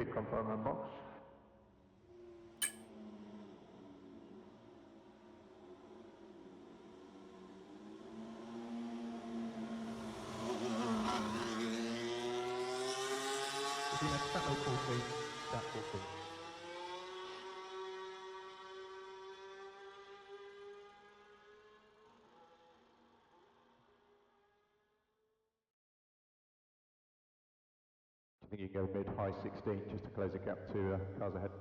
repeat confinement box. Stat 043, stat 14. I think you can go mid-high 16 just to close the gap to cars ahead.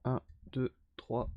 Un, deux, trois.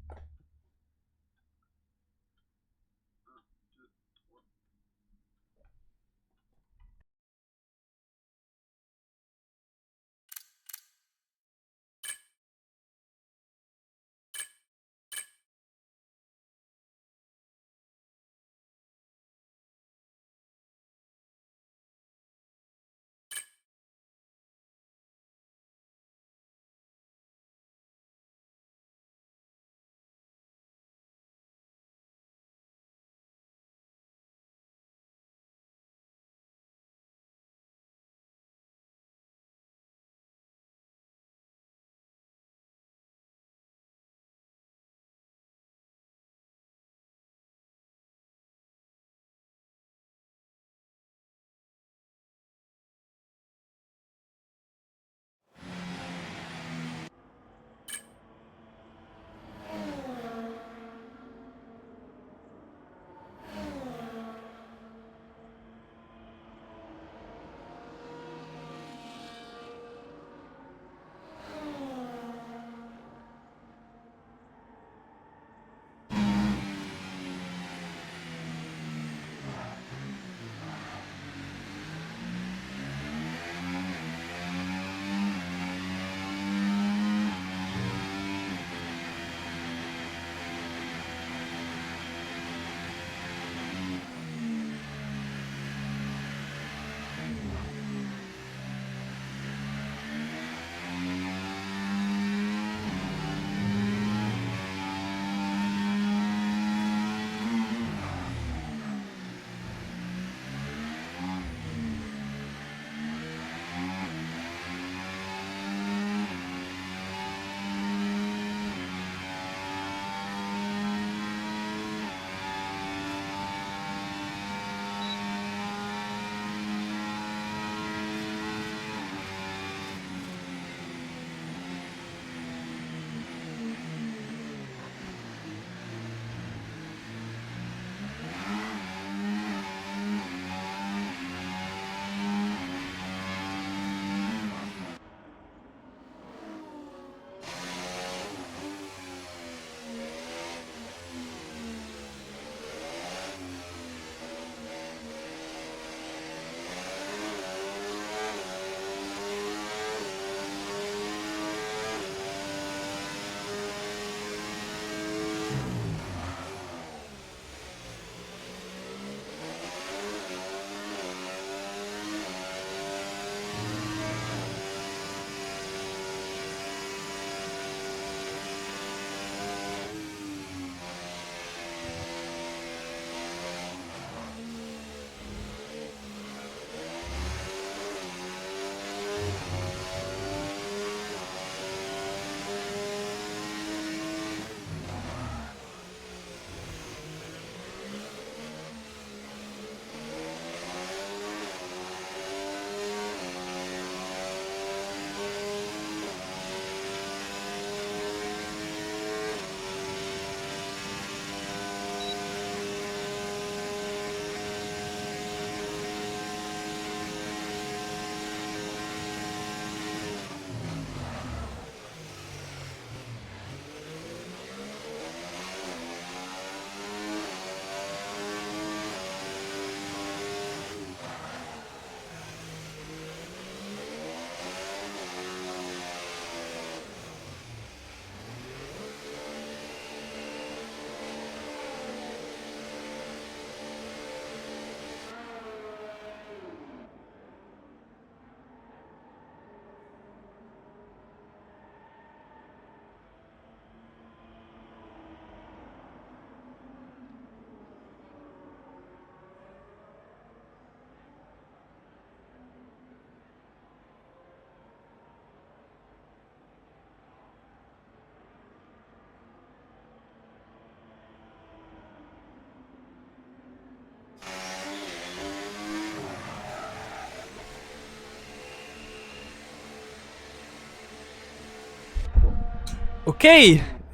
Ok.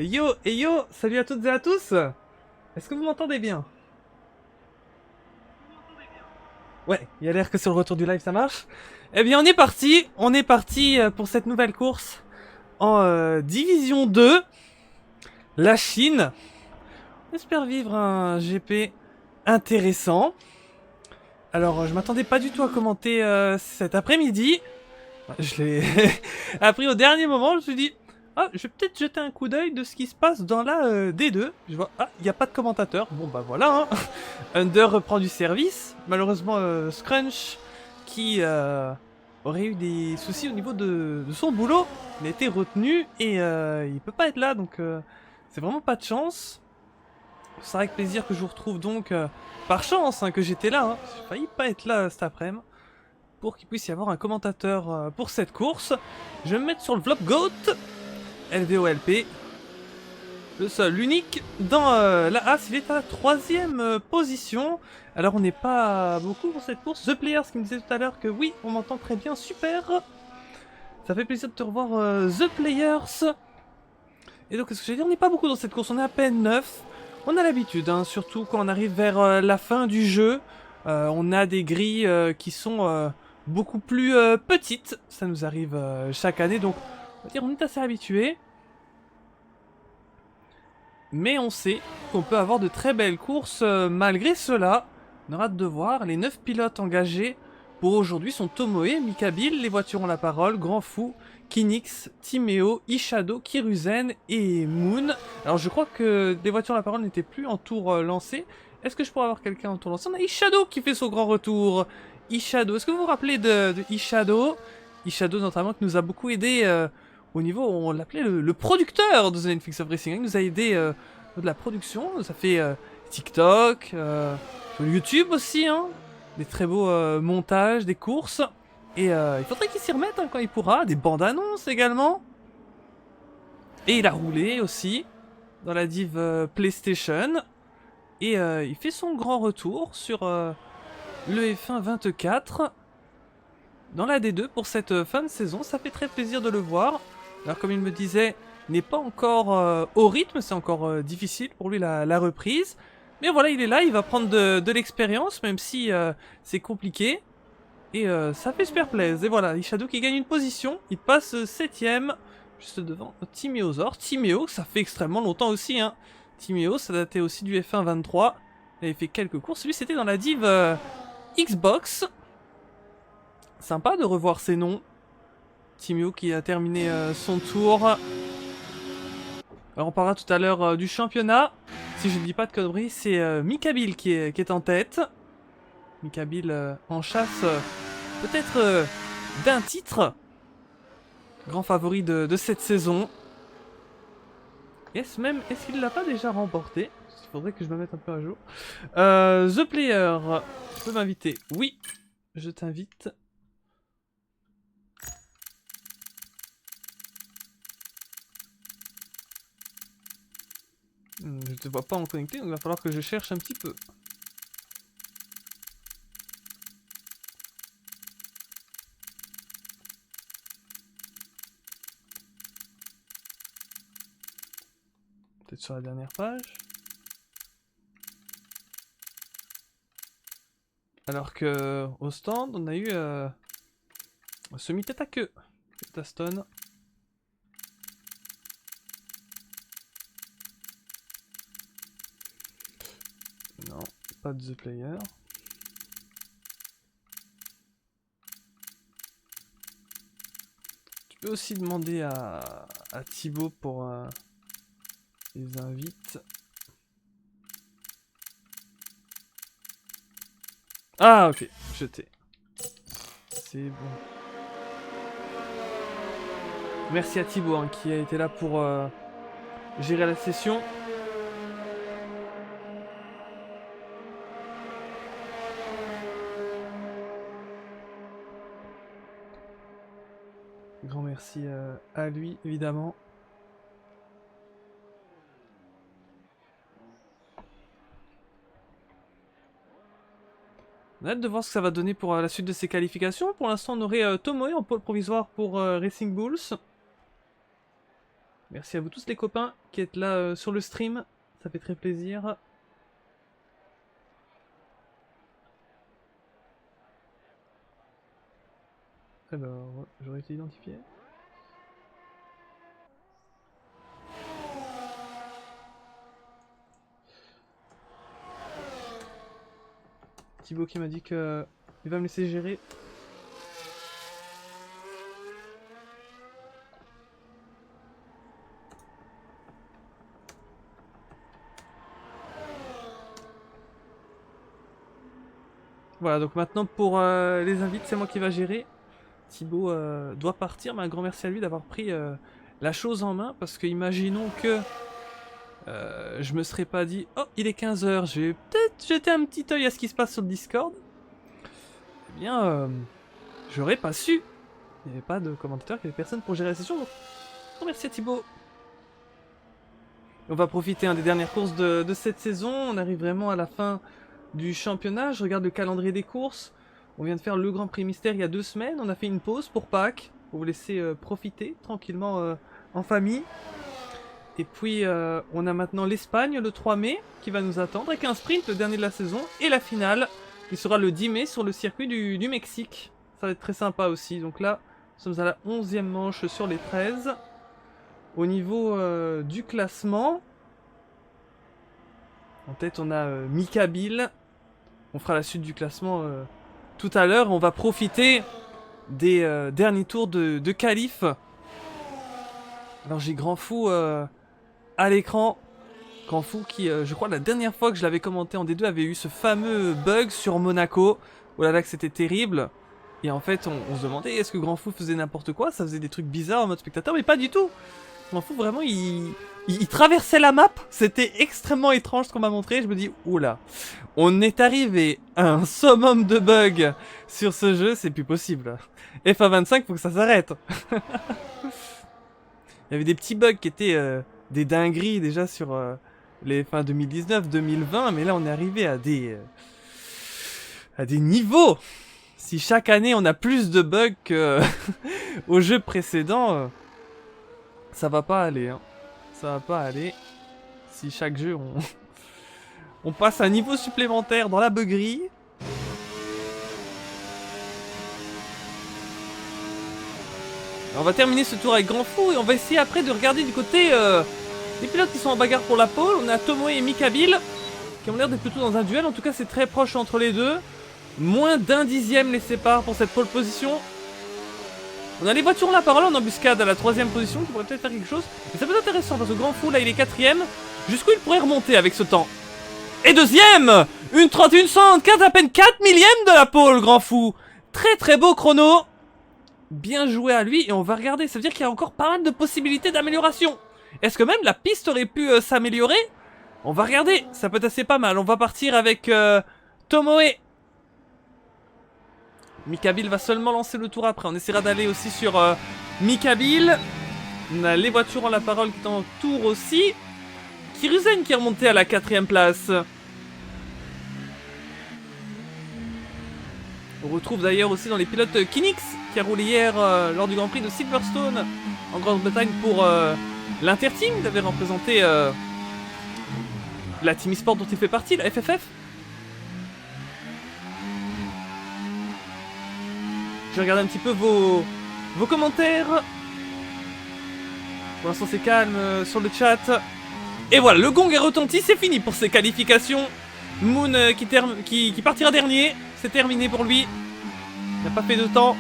Yo, salut à toutes et à tous. Est-ce que vous m'entendez bien? Ouais, il y a l'air que sur le retour du live ça marche. Eh bien on est parti pour cette nouvelle course en Division 2. La Chine. On espère vivre un GP intéressant. Alors je m'attendais pas du tout à commenter cet après-midi. Je l'ai appris au dernier moment, je me suis dit... Ah, je vais peut-être jeter un coup d'œil de ce qui se passe dans la D2. Je vois, ah, il n'y a pas de commentateur. Bon, bah voilà, hein. Under reprend du service. Malheureusement, Scrunch, qui aurait eu des soucis au niveau de son boulot, il a été retenu et il peut pas être là, donc c'est vraiment pas de chance. C'est avec plaisir que je vous retrouve donc, par chance hein, que j'étais là. Hein. J'ai failli pas être là cet après-midi. Pour qu'il puisse y avoir un commentateur pour cette course. Je vais me mettre sur le Vlog Goat. LVOLP, le seul, l'unique dans la As, il est à la 3ème position. Alors on n'est pas beaucoup pour cette course. The Players qui me disait tout à l'heure que oui, on m'entend très bien, super. Ça fait plaisir de te revoir The Players. Et donc qu'est-ce que j'ai dit, on n'est pas beaucoup dans cette course, on est à peine 9. On a l'habitude, hein, surtout quand on arrive vers la fin du jeu. On a des grilles qui sont beaucoup plus petites. Ça nous arrive chaque année, donc on va dire on est assez habitué. Mais on sait qu'on peut avoir de très belles courses malgré cela. On aura hâte de voir. Les 9 pilotes engagés pour aujourd'hui sont Tomoe, Mikabil, les voitures ont la parole, Grand Fou, Kinix, Timeo, Ishado, Kiruzen et Moon. Alors je crois que les voitures ont la parole n'étaient plus en tour lancé. Est-ce que je pourrais avoir quelqu'un en tour lancé? On a Ishado qui fait son grand retour. Ishado, est-ce que vous vous rappelez de Ishado? Ishado notamment qui nous a beaucoup aidé au niveau, on l'appelait le producteur de The Netflix of Racing. Il nous a aidé de la production. Ça fait TikTok, sur YouTube aussi, hein. Des très beaux montages, des courses. Et il faudrait qu'il s'y remette hein, quand il pourra. Des bandes annonces également. Et il a roulé aussi dans la div PlayStation. Et il fait son grand retour sur le F1 24 dans la D2 pour cette fin de saison. Ça fait très plaisir de le voir. Alors comme il me disait, il n'est pas encore au rythme, c'est encore difficile pour lui la reprise. Mais voilà, il est là, il va prendre de l'expérience, même si c'est compliqué. Et ça fait super plaisir. Et voilà, Ishado qui gagne une position, il passe 7ème, juste devant Timeozor. Timeo, ça fait extrêmement longtemps aussi, hein. Timeo, ça datait aussi du F1 23. Il avait fait quelques courses, lui c'était dans la div Xbox. Sympa de revoir ces noms. Timeo qui a terminé son tour. Alors on parlera tout à l'heure du championnat. Si je ne dis pas de conneries, c'est Mikabil qui est en tête. Mikabil en chasse peut-être d'un titre. Grand favori de cette saison. Est-ce qu'il l'a pas déjà remporté? Il faudrait que je me mette un peu à jour. The Player, tu peux m'inviter? Oui, je t'invite. Je te vois pas en connecté, donc il va falloir que je cherche un petit peu. Peut-être sur la dernière page. Alors que au stand, on a eu semi-tête à queue. Taston. Non, pas de The Player. Tu peux aussi demander à Thibaut pour les invites. Ah ok, jeté. C'est bon. Merci à Thibaut hein, qui a été là pour gérer la session. Grand merci à lui, évidemment. On a hâte de voir ce que ça va donner pour la suite de ces qualifications. Pour l'instant, on aurait Tomoe en pôle provisoire pour Racing Bulls. Merci à vous tous les copains qui êtes là sur le stream. Ça fait très plaisir. Alors, j'aurais été identifié. Thibaut qui m'a dit que il va me laisser gérer. Voilà, donc maintenant pour les invites, c'est moi qui va gérer. Thibaut doit partir, mais un grand merci à lui d'avoir pris la chose en main, parce que imaginons que je me serais pas dit, oh il est 15 h, je vais peut-être jeter un petit œil à ce qui se passe sur le Discord. Eh bien, j'aurais pas su. Il n'y avait pas de commentateur, il n'y avait personne pour gérer la session, donc grand merci à Thibaut. On va profiter des dernières courses de cette saison, on arrive vraiment à la fin du championnat. Je regarde le calendrier des courses. On vient de faire le Grand Prix Mystère il y a 2 semaines. On a fait une pause pour Pâques, pour vous laisser profiter tranquillement en famille. Et puis on a maintenant l'Espagne le 3 mai qui va nous attendre avec un sprint, le dernier de la saison, et la finale qui sera le 10 mai sur le circuit du Mexique. Ça va être très sympa aussi. Donc là, nous sommes à la 11e manche sur les 13. Au niveau du classement, en tête on a Mika Bill. On fera la suite du classement tout à l'heure. On va profiter des derniers tours de qualif. Alors j'ai Grand Fou à l'écran. Grand Fou qui, je crois, la dernière fois que je l'avais commenté en D2 avait eu ce fameux bug sur Monaco. Oh là là que c'était terrible. Et en fait on se demandait est-ce que Grand Fou faisait n'importe quoi. Ça faisait des trucs bizarres en mode spectateur, mais pas du tout. Grand Fou vraiment il traversait la map. C'était extrêmement étrange ce qu'on m'a montré. Je me dis oula, on est arrivé à un summum de bugs sur ce jeu, c'est plus possible. FA25 faut que ça s'arrête. Il y avait des petits bugs qui étaient des dingueries déjà sur les fins 2019, 2020, mais là on est arrivé à des niveaux. Si chaque année on a plus de bugs que au jeu précédent, ça va pas aller. Hein. Ça va pas aller. Si chaque jeu on passe un niveau supplémentaire dans la buggerie. On va terminer ce tour avec Grand Fou et on va essayer après de regarder du côté des pilotes qui sont en bagarre pour la pole. On a Tomoe et Mika Bill qui ont l'air d'être plutôt dans un duel. En tout cas c'est très proche entre les deux. Moins d'1 dixième les sépare pour cette pole position. On a les voitures la parole en embuscade à la 3ème position qui pourrait peut-être faire quelque chose. Mais ça peut être intéressant parce que Grand Fou là il est 4ème. Jusqu'où il pourrait remonter avec ce temps. Et 2ème, une 31-104, à peine 4 millièmes de la pole Grand Fou. Très très beau chrono. Bien joué à lui et on va regarder. Ça veut dire qu'il y a encore pas mal de possibilités d'amélioration. Est-ce que même la piste aurait pu s'améliorer? On va regarder, ça peut être assez pas mal. On va partir avec Tomoe. Mika Bill va seulement lancer le tour après. On essaiera d'aller aussi sur Mika Bill. On a les voitures en la parole qui sont en tour aussi. Kiruzen qui est remonté à la 4ème place. On retrouve d'ailleurs aussi dans les pilotes Kinix qui a roulé hier lors du Grand Prix de Silverstone en Grande-Bretagne pour l'Interteam. Il avait représenté la Team eSport dont il fait partie, la FFF. Je vais regarder un petit peu vos commentaires. Pour l'instant c'est calme sur le chat. Et voilà, le gong est retenti, c'est fini pour ces qualifications. Moon qui partira dernier, c'est terminé pour lui. Il n'a pas fait de temps.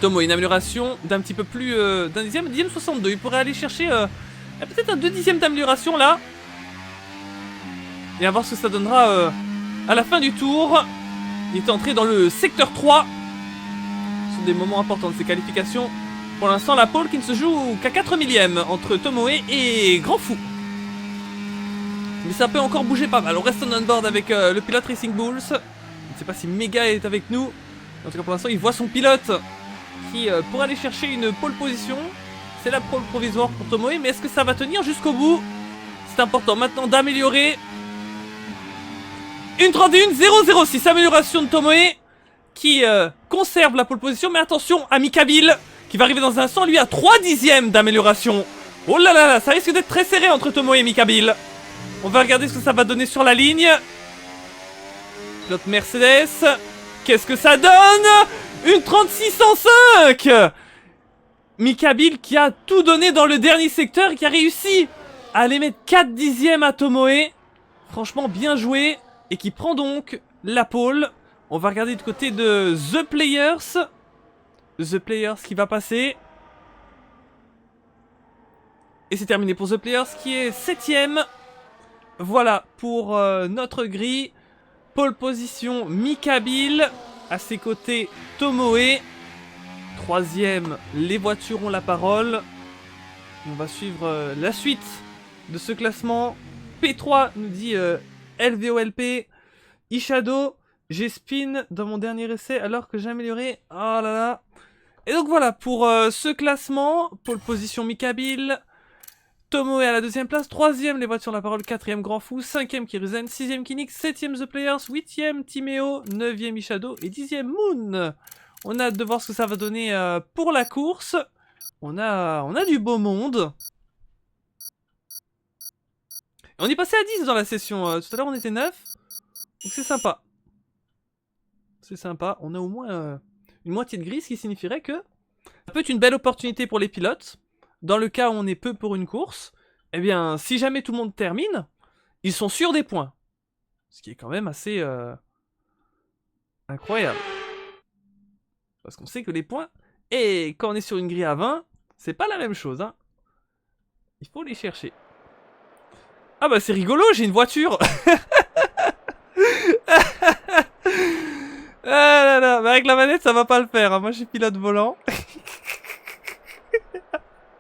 Tomo, une amélioration d'un petit peu plus d'un dixième, 62. Il pourrait aller chercher peut-être un 2 dixièmes d'amélioration là. Et à voir ce que ça donnera à la fin du tour. Il est entré dans le secteur 3. Ce sont des moments importants de ces qualifications. Pour l'instant, la pole qui ne se joue qu'à 4 millièmes entre Tomoe et Grand Fou. Mais ça peut encore bouger pas mal. On reste on board avec le pilote Racing Bulls. Je ne sais pas si Mega est avec nous. En tout cas, pour l'instant, il voit son pilote qui pourrait aller chercher une pole position. C'est la pole provisoire pour Tomoe. Mais est-ce que ça va tenir jusqu'au bout? C'est important maintenant d'améliorer. Une 31.006, amélioration de Tomoe qui conserve la pole position. Mais attention à Mikabil qui va arriver dans un instant, lui à 3 dixièmes d'amélioration. Oh là là là, ça risque d'être très serré entre Tomoe et Mikabil. On va regarder ce que ça va donner sur la ligne. Pilote Mercedes. Qu'est-ce que ça donne? Une 36.105. Mikabil qui a tout donné dans le dernier secteur et qui a réussi à aller mettre 4 dixièmes à Tomoe. Franchement, bien joué. Et qui prend donc la pole. On va regarder du côté de The Players. The Players qui va passer. Et c'est terminé pour The Players qui est 7ème. Voilà pour notre grille. Pole position Mikabil. À ses côtés Tomoe. 3ème, les voitures ont la parole. On va suivre la suite de ce classement. P3 nous dit LVOLP. Ishado. J'ai spin dans mon dernier essai alors que j'ai amélioré. Oh là là. Et donc voilà pour ce classement. Pole position Mikabil. Tomoe à la 2ème place. 3ème les voitures la parole. 4ème Grand Fou. 5ème Kiruzen. 6ème Kinix. 7ème The Players. 8ème Timeo. 9ème Ishado. Et 10ème Moon. On a hâte de voir ce que ça va donner pour la course. On a du beau monde. Et on est passé à 10 dans la session. Tout à l'heure on était 9. Donc c'est sympa. C'est sympa. On a au moins une moitié de grille, ce qui signifierait que ça peut être une belle opportunité pour les pilotes. Dans le cas où on est peu pour une course, eh bien, si jamais tout le monde termine, ils sont sûrs des points. Ce qui est quand même assez incroyable. Parce qu'on sait que les points, et quand on est sur une grille à 20, c'est pas la même chose. Hein. Il faut les chercher. Ah bah c'est rigolo, j'ai une voiture. Ah là là, mais avec la manette ça va pas le faire. Hein. Moi je suis pilote volant.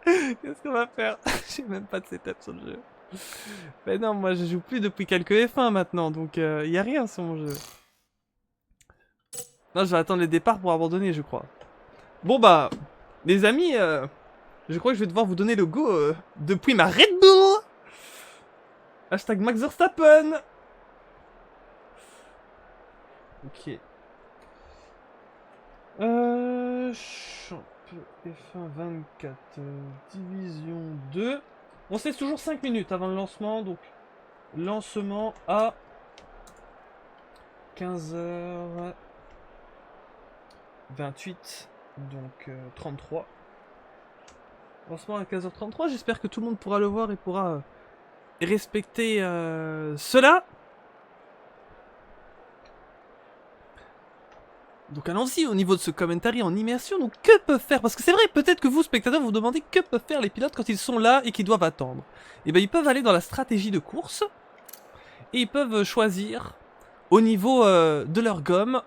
Qu'est-ce qu'on va faire? J'ai même pas de setup sur le jeu. Mais non, moi je joue plus depuis quelques F1 maintenant, donc y a rien sur mon jeu. Non, je vais attendre les départs pour abandonner, je crois. Bon bah, les amis, je crois que je vais devoir vous donner le go depuis ma Red Bull. Hashtag Max Verstappen. Ok. F1 24, division 2. On se laisse toujours 5 minutes avant le lancement, donc lancement à 15h28, donc 33. Lancement à 15h33, j'espère que tout le monde pourra le voir et pourra respecter cela. Donc allons-y au niveau de ce commentary en immersion. Donc que peuvent faire, parce que c'est vrai, peut-être que vous spectateurs vous demandez que peuvent faire les pilotes quand ils sont là et qu'ils doivent attendre. Et bien ils peuvent aller dans la stratégie de course et ils peuvent choisir au niveau de leur gomme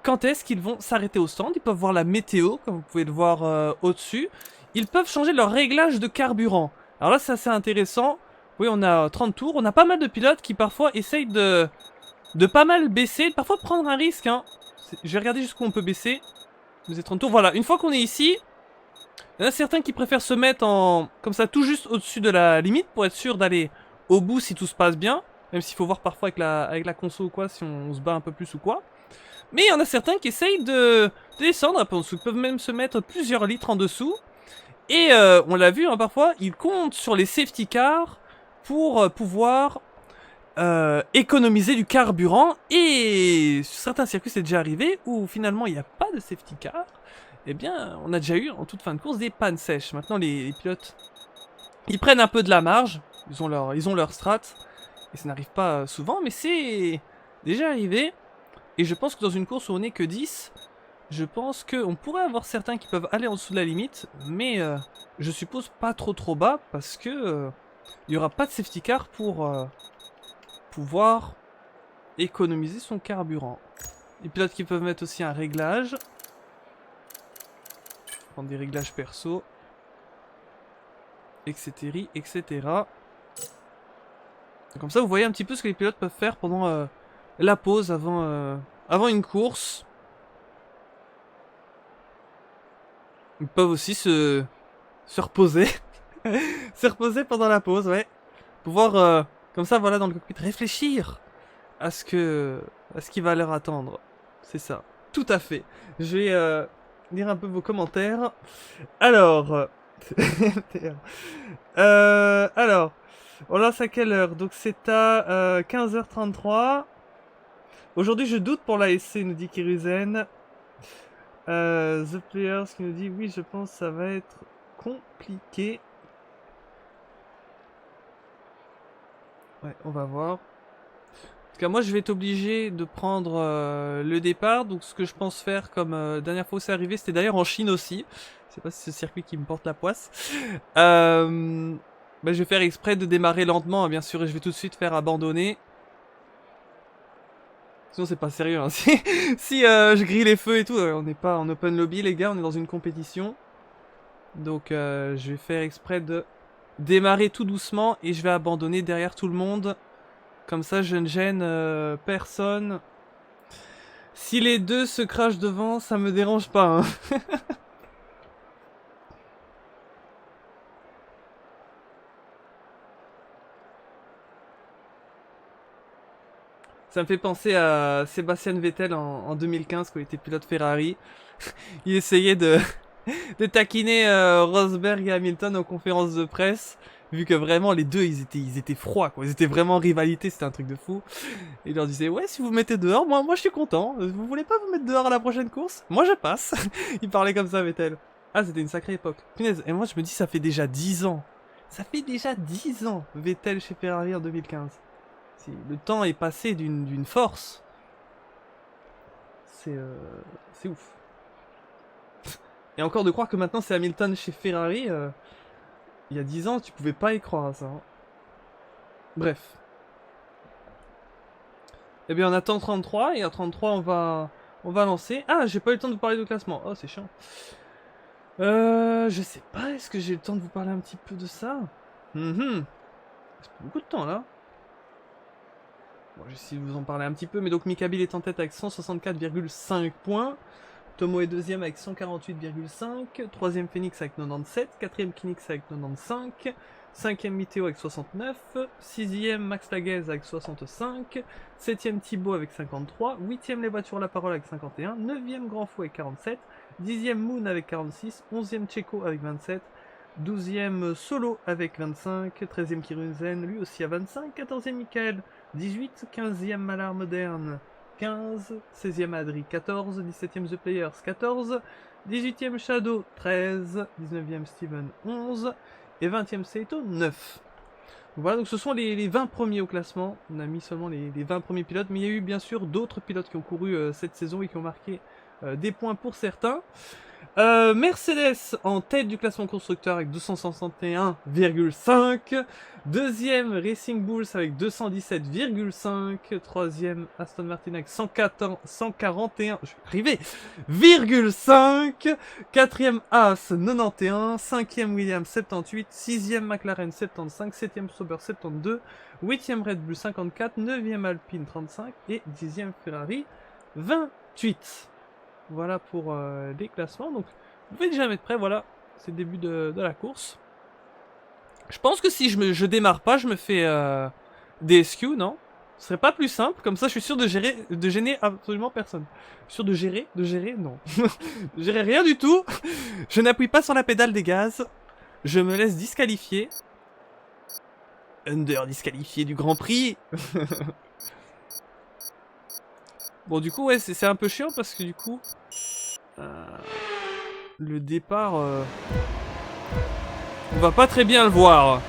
quand est-ce qu'ils vont s'arrêter au stand. Ils peuvent voir la météo comme vous pouvez le voir au-dessus. Ils peuvent changer leur réglage de carburant. Alors là c'est assez intéressant. Oui, on a 30 tours, on a pas mal de pilotes qui parfois essayent de pas mal baisser, de parfois prendre un risque hein. Je vais regarder jusqu'où on peut baisser. Vous êtes 30 tours. Voilà, une fois qu'on est ici, Il y en a certains qui préfèrent se mettre en comme ça tout juste au-dessus de la limite pour être sûr d'aller au bout si tout se passe bien. Même s'il faut voir parfois avec la conso ou quoi si on se bat un peu plus ou quoi. Mais il y en a certains qui essayent de descendre un peu en dessous. Ils peuvent même se mettre plusieurs litres en dessous. Et on l'a vu hein, parfois, ils comptent sur les safety cars pour pouvoir économiser du carburant. Et sur certains circuits c'est déjà arrivé où finalement il n'y a pas de safety car. Eh bien, on a déjà eu en toute fin de course des pannes sèches. Maintenant, les pilotes, ils prennent un peu de la marge. Ils ont leur strat. Et ça n'arrive pas souvent, mais c'est déjà arrivé. Et je pense que dans une course où on n'est que 10, je pense qu'on pourrait avoir certains qui peuvent aller en dessous de la limite. Mais je suppose pas trop bas parce que il n'y aura pas de safety car pour pouvoir économiser son carburant. Les pilotes qui peuvent mettre aussi un réglage. Prendre des réglages perso, etc. Comme ça, vous voyez un petit peu ce que les pilotes peuvent faire pendant la pause avant une course. Ils peuvent aussi se reposer. Se reposer pendant la pause, ouais. Pouvoir, comme ça, voilà, dans le cockpit, réfléchir à ce qui va leur attendre. C'est ça. Tout à fait. Je vais lire un peu vos commentaires. Alors, on lance à quelle heure? Donc c'est à 15h33. Aujourd'hui je doute pour l'ASC, nous dit Kiruzen. The Players qui nous dit oui, je pense que ça va être compliqué. Ouais, on va voir. En tout cas, moi je vais être obligé de prendre le départ. Donc ce que je pense faire comme dernière fois où c'est arrivé, c'était d'ailleurs en Chine aussi. Je sais pas si c'est ce circuit qui me porte la poisse. Bah, je vais faire exprès de démarrer lentement, hein, bien sûr, et je vais tout de suite faire abandonner. Sinon c'est pas sérieux, hein. Si je grille les feux et tout, on n'est pas en open lobby les gars, on est dans une compétition. Donc je vais faire exprès de démarrer tout doucement et je vais abandonner derrière tout le monde. Comme ça je ne gêne personne. Si les deux se crachent devant, ça me dérange pas, hein. Ça me fait penser à Sébastien Vettel en 2015 quand il était pilote Ferrari. Il essayait de taquiner Rosberg et Hamilton en conférence de presse. Vu que vraiment les deux ils étaient froids quoi. Ils étaient vraiment en rivalité, c'était un truc de fou. Et il leur disait ouais si vous me mettez dehors, moi je suis content. Vous voulez pas vous mettre dehors à la prochaine course? Moi je passe. Il parlait comme ça Vettel. Ah c'était une sacrée époque. Punaise, et moi je me dis ça fait déjà 10 ans. Ça fait déjà 10 ans Vettel chez Ferrari en 2015. Le temps est passé d'une force. C'est ouf. Et encore de croire que maintenant c'est Hamilton chez Ferrari. Il y a 10 ans, tu pouvais pas y croire à ça. Hein. Bref. Eh bien on attend 33 et à 33 on va lancer. Ah j'ai pas eu le temps de vous parler de classement. Oh c'est chiant. Je sais pas, est-ce que j'ai le temps de vous parler un petit peu de ça? C'est beaucoup de temps là. Bon, j'essaie de vous en parler un petit peu, mais donc Mikabil est en tête avec 164,5 points. Tomo est deuxième avec 148,5. Troisième Phoenix avec 97. Quatrième Kinix avec 95. Cinquième Miteo avec 69. Sixième Max Laguez avec 65. Septième Thibaut avec 53. Huitième Les Voitures La Parole avec 51. Neuvième Grand Fou avec 47. Dixième Moon avec 46. Onzième Checo avec 27. 12e Solo avec 25, 13e Kiruzen lui aussi à 25, 14e Michael 18, 15e Malar Moderne 15, 16e Adri 14, 17e The Players 14, 18e Shadow 13, 19e Steven 11 et 20e Seito 9. Voilà, donc ce sont les 20 premiers au classement. On a mis seulement les 20 premiers pilotes, mais il y a eu bien sûr d'autres pilotes qui ont couru cette saison et qui ont marqué des points pour certains. Mercedes en tête du classement constructeur avec 261,5. Deuxième Racing Bulls avec 217,5. Troisième Aston Martin avec 141, je vais arriver, 5. Quatrième Haas 91. Cinquième Williams 78. Sixième McLaren 75. Septième Sauber 72. Huitième Red Bull 54. Neuvième Alpine 35. Et dixième Ferrari 28. Voilà pour les classements. Donc, vous pouvez déjà mettre prêt. Voilà. c'est le début de la course. Je pense que si je démarre pas, je me fais DSQ, non? Ce serait pas plus simple, comme ça je suis sûr de gêner absolument personne. Sûr de gérer, non. De gérer rien du tout. Je n'appuie pas sur la pédale des gaz. Je me laisse disqualifier. Under disqualifié du Grand Prix. Bon, du coup, ouais, c'est un peu chiant parce que du coup... le départ... on va pas très bien le voir.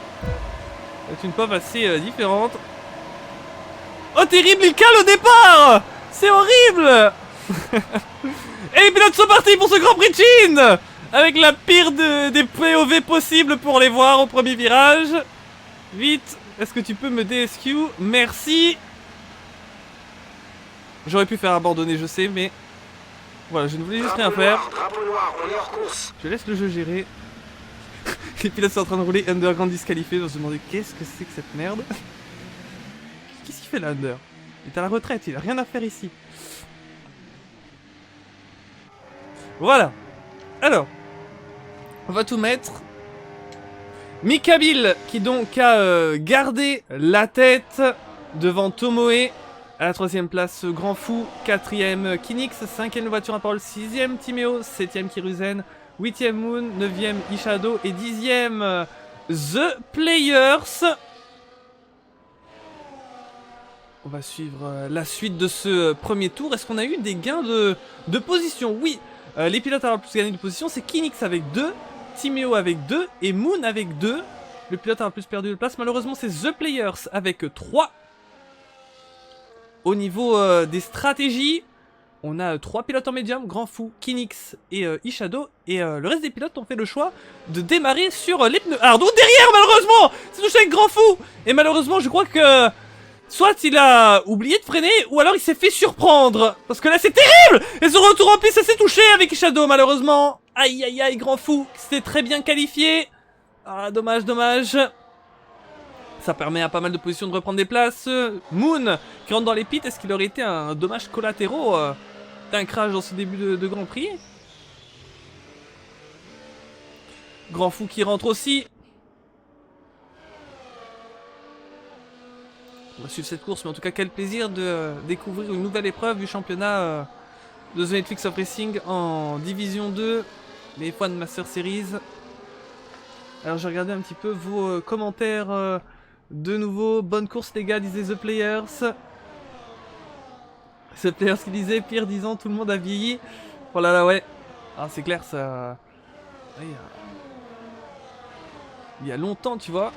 C'est une pop assez différente. Oh, terrible, il cale au départ. C'est horrible. Et les pilotes sont partis pour ce Grand Prix de Chine, avec la pire des POV possibles pour les voir au premier virage. Vite, est-ce que tu peux me DSQ? Merci. J'aurais pu faire abandonner, je sais, mais... Voilà, je ne voulais juste rien faire. Drapeau noir, on est hors course. Je laisse le jeu gérer. Les pilotes sont en train de rouler, Underground disqualifié. On se demandait qu'est-ce que c'est que cette merde. Qu'est-ce qu'il fait là, Under? Il est à la retraite, il a rien à faire ici. Voilà. Alors, on va tout mettre. Mikabil qui donc a gardé la tête devant Tomoe. À la 3ème place, Grand Fou. 4ème, Kinix. 5ème, voiture à parole. 6ème, Timeo. 7ème, Kiruzen. 8ème, Moon. 9ème, Ishado. Et 10ème, The Players. On va suivre la suite de ce premier tour. Est-ce qu'on a eu des gains de position? Oui. Les pilotes à avoir le plus gagné de position, c'est Kinix avec 2. Timeo avec 2. Et Moon avec 2. Le pilote à avoir le plus perdu de place, malheureusement, c'est The Players avec 3. Au niveau des stratégies, on a 3 pilotes en médium, Grand Fou, Kinix et Ishado. Et le reste des pilotes ont fait le choix de démarrer sur les pneus hard. Donc derrière, malheureusement, c'est touché avec Grand Fou. Et malheureusement, je crois que soit il a oublié de freiner, ou alors il s'est fait surprendre. Parce que là, c'est terrible. Et son retour en piste, ça s'est touché avec Ishado, malheureusement. Aïe, aïe, aïe, Grand Fou, c'était très bien qualifié. Ah, dommage, dommage. Ça permet à pas mal de positions de reprendre des places. Moon qui rentre dans les pits, est-ce qu'il aurait été un dommage collatéraux d'un crash dans ce début de Grand Prix? Grand Fou qui rentre aussi. On va suivre cette course, mais en tout cas quel plaisir de découvrir une nouvelle épreuve du championnat de The Netflix of Racing en Division 2, les F1 Master Series. Alors j'ai regardé un petit peu vos commentaires. De nouveau, bonne course les gars, disait The Players. The Players qui disait, pire 10 ans, tout le monde a vieilli. Oh là là, ouais. Ah, c'est clair, ça... Ouais, il y a longtemps, tu vois.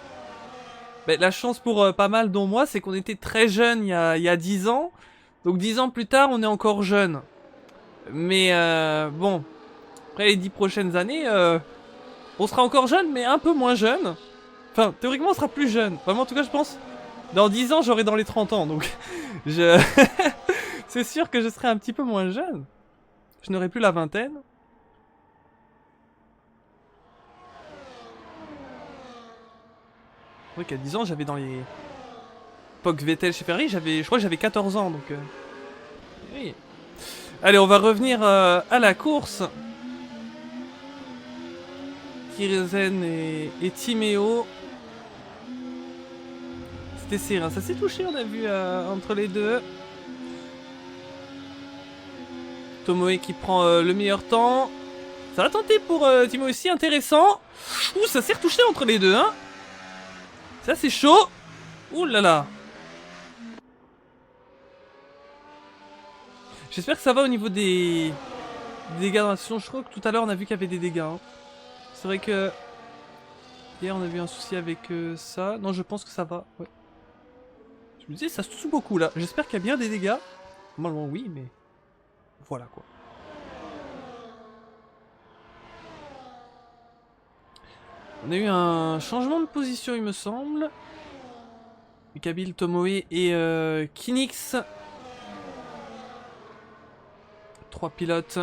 Mais la chance pour pas mal, dont moi, c'est qu'on était très jeunes il y a 10 ans. Donc 10 ans plus tard, on est encore jeunes. Mais bon, après les 10 prochaines années, on sera encore jeunes, mais un peu moins jeunes. Enfin, théoriquement, on sera plus jeune. Vraiment, en tout cas, je pense, dans 10 ans, j'aurai dans les 30 ans. Donc, c'est sûr que je serai un petit peu moins jeune. Je n'aurai plus la vingtaine. Oui, qu'à 10 ans, j'avais dans les... Époque Vettel chez Ferrari, je crois que j'avais 14 ans, donc... Oui. Allez, on va revenir à la course. Kiruzen et Timeo. C'était serré, ça s'est touché, on a vu entre les deux. Tomoe qui prend le meilleur temps. Ça va tenter pour Timeo aussi, intéressant. Ouh, ça s'est retouché entre les deux, hein. Ça c'est chaud. Ouh là là. J'espère que ça va au niveau des dégâts dans la session. Je crois que tout à l'heure on a vu qu'il y avait des dégâts. Hein. C'est vrai que hier on a vu un souci avec ça. Non, je pense que ça va. Ouais. Je me disais, ça se touche beaucoup là. J'espère qu'il y a bien des dégâts. Normalement oui, mais voilà quoi. On a eu un changement de position, il me semble. Mikabil, Tomoe et Kinix. 3 pilotes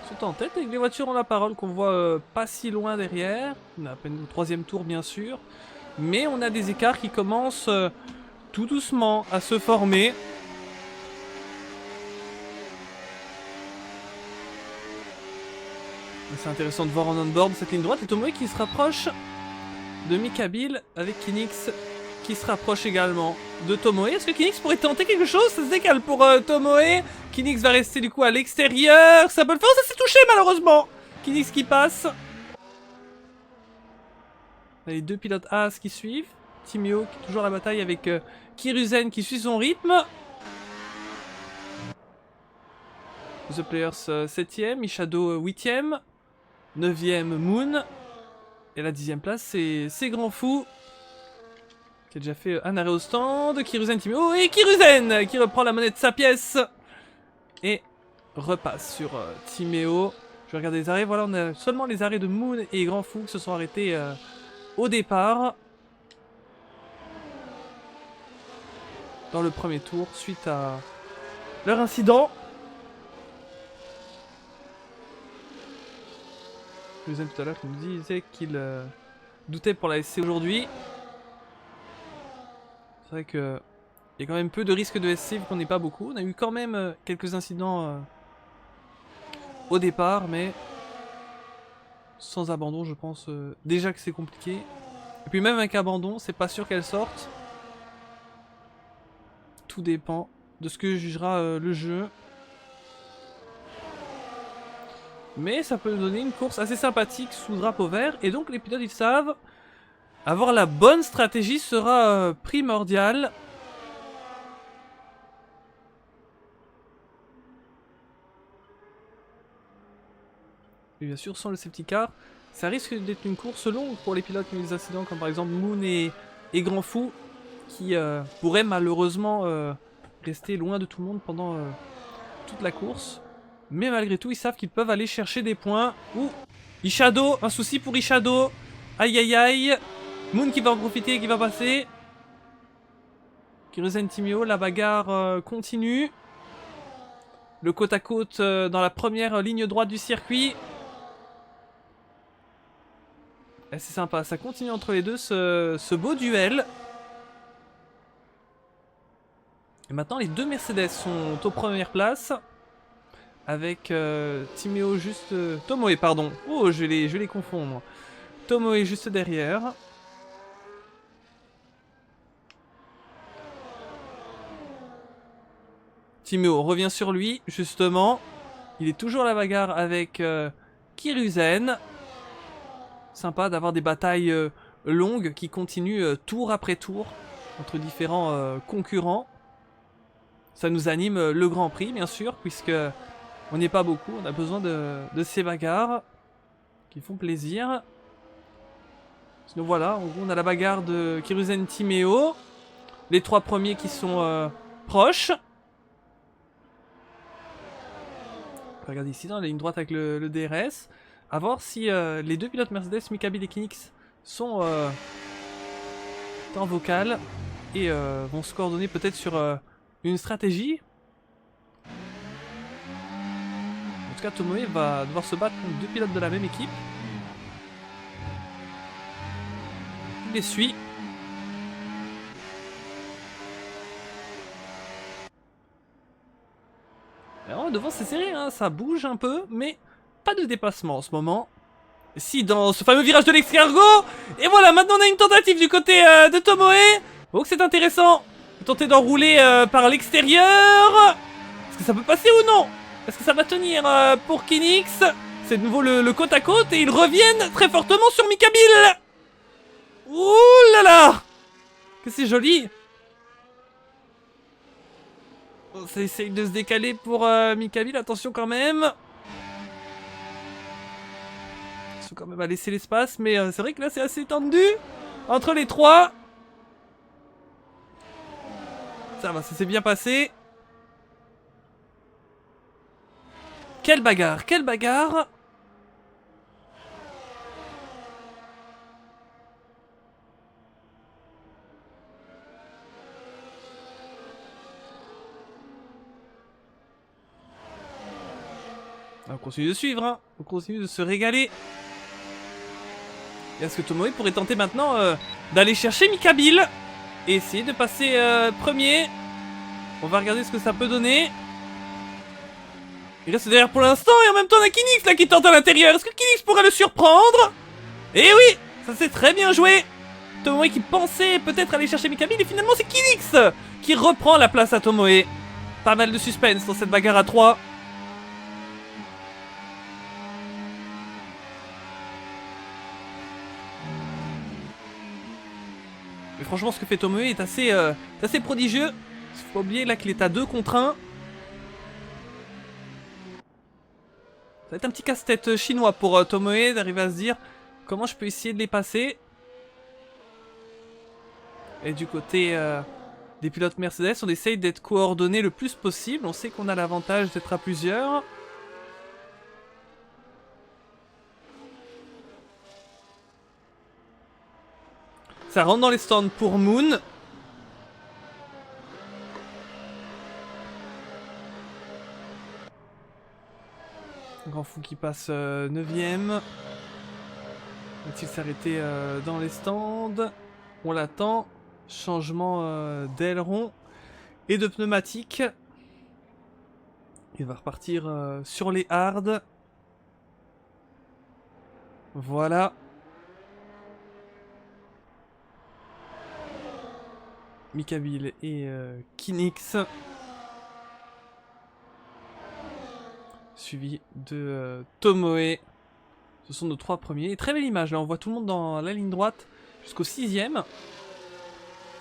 sont en tête avec les voitures ont la parole qu'on voit pas si loin derrière. On a à peine le 3e tour bien sûr. Mais on a des écarts qui commencent tout doucement à se former. C'est intéressant de voir en on-board cette ligne droite. Et Tomoe qui se rapproche de Mikabil avec Kinix qui se rapproche également de Tomoe. Est-ce que Kinix pourrait tenter quelque chose? Ça se décale pour Tomoe. Kinix va rester du coup à l'extérieur. Ça peut le faire. Ça s'est touché malheureusement. Kinix qui passe. On a les deux pilotes As qui suivent. Timéo qui est toujours à la bataille avec Kiruzen qui suit son rythme. The Players 7ème, Mishado 8ème, 9ème Moon. Et la 10ème place c'est Grand Fou. Qui a déjà fait un arrêt au stand. Kiruzen, Timéo et Kiruzen qui reprend la monnaie de sa pièce. Et repasse sur Timéo. Je vais regarder les arrêts. Voilà, on a seulement les arrêts de Moon et Grand Fou qui se sont arrêtés au départ. Dans le premier tour, suite à leur incident. Kiruzen tout à l'heure qui nous disait qu'il doutait pour la SC aujourd'hui. C'est vrai que il y a quand même peu de risques de SC vu qu'on n'est pas beaucoup. On a eu quand même quelques incidents au départ, mais sans abandon, je pense déjà que c'est compliqué. Et puis même avec abandon, c'est pas sûr qu'elle sorte. Tout dépend de ce que jugera le jeu. Mais ça peut donner une course assez sympathique sous drapeau vert. Et donc les pilotes ils savent, avoir la bonne stratégie sera primordial. Et bien sûr sans le safety car, ça risque d'être une course longue pour les pilotes qui ont eu des incidents comme par exemple Moon et Grand Fou. Qui pourraient malheureusement rester loin de tout le monde pendant toute la course. Mais malgré tout, ils savent qu'ils peuvent aller chercher des points. Ouh, Ishado, un souci pour Ishado. Aïe aïe aïe. Moon qui va en profiter, qui va passer. Kiruzen Timéo, la bagarre continue. Le côte à côte dans la première ligne droite du circuit. C'est sympa, ça continue entre les deux ce beau duel. Et maintenant les deux Mercedes sont aux premières places. Avec Timéo juste... Tomoe pardon. Oh je vais les confondre. Tomoe juste derrière. Timéo revient sur lui justement. Il est toujours à la bagarre avec Kiruzen. Sympa d'avoir des batailles longues qui continuent tour après tour. Entre différents concurrents. Ça nous anime le Grand Prix, bien sûr, puisque on n'y est pas beaucoup. On a besoin de ces bagarres qui font plaisir. Sinon, voilà, en gros, on a la bagarre de Kiruzen Timéo. Les trois premiers qui sont proches. On peut regarder ici dans la ligne droite avec le DRS. À voir si les deux pilotes Mercedes, Mikabil et Kinix, sont en vocal et vont se coordonner peut-être sur une stratégie. En tout cas, Tomoe va devoir se battre contre deux pilotes de la même équipe. Il les suit. Alors devant c'est serré, hein, ça bouge un peu, mais pas de dépassement en ce moment. Si dans ce fameux virage de l'ex-cargo. Et voilà, maintenant on a une tentative du côté de Tomoe. Oh que c'est intéressant. Tenter d'enrouler par l'extérieur. Est-ce que ça peut passer ou non? Est-ce que ça va tenir pour Kinix? C'est de nouveau le côte à côte et ils reviennent très fortement sur Mikabil. Ouh là là. Que c'est joli. Ça essaye de se décaler pour Mikabil, attention quand même. Ils sont quand même à laisser l'espace, mais c'est vrai que là c'est assez tendu entre les trois. Ça va, ça s'est bien passé. Quelle bagarre, quelle bagarre. On continue de suivre, hein. On continue de se régaler. Est-ce que Tomoe pourrait tenter maintenant d'aller chercher Mikabil et essayer de passer premier? On va regarder ce que ça peut donner. Il reste derrière pour l'instant et en même temps on a Kinix là qui tente à l'intérieur. Est-ce que Kinix pourrait le surprendre? Eh oui, ça c'est très bien joué. Tomoe qui pensait peut-être aller chercher Mikabil et finalement c'est Kinix qui reprend la place à Tomoe. Pas mal de suspense dans cette bagarre à 3. Mais franchement ce que fait Tomoe est assez prodigieux. Faut pas oublier là qu'il est à 2 contre 1. Ça va être un petit casse-tête chinois pour Tomoe d'arriver à se dire comment je peux essayer de les passer. Et du côté des pilotes Mercedes, on essaye d'être coordonnés le plus possible. On sait qu'on a l'avantage d'être à plusieurs. Ça rentre dans les stands pour Moon. Grand Fou qui passe 9ème. Va-t-il s'arrêter dans les stands? On l'attend. Changement d'aileron et de pneumatique. Il va repartir sur les hards. Voilà. Mikabil et Kinix. Suivi de Tomoe. Ce sont nos 3 premiers. Très belle image là, on voit tout le monde dans la ligne droite jusqu'au 6ème.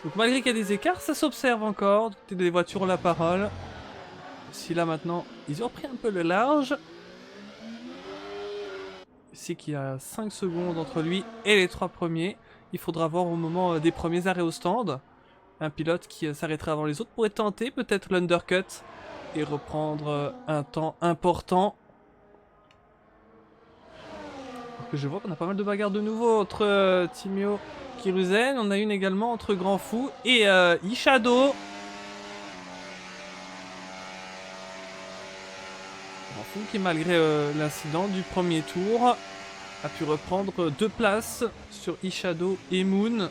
Donc malgré qu'il y a des écarts, ça s'observe encore. Les voitures ont la parole. Si là maintenant, ils ont repris un peu le large. C'est qu'il y a 5 secondes entre lui et les 3 premiers. Il faudra voir au moment des premiers arrêts au stand. Un pilote qui s'arrêterait avant les autres pourrait tenter peut-être l'undercut et reprendre un temps important. Alors que je vois qu'on a pas mal de bagarres de nouveau entre Timio et Kiruzen. On a une également entre Grand Fou et Ishado. Grand Fou qui malgré l'incident du premier tour a pu reprendre 2 places sur Ishado et Moon.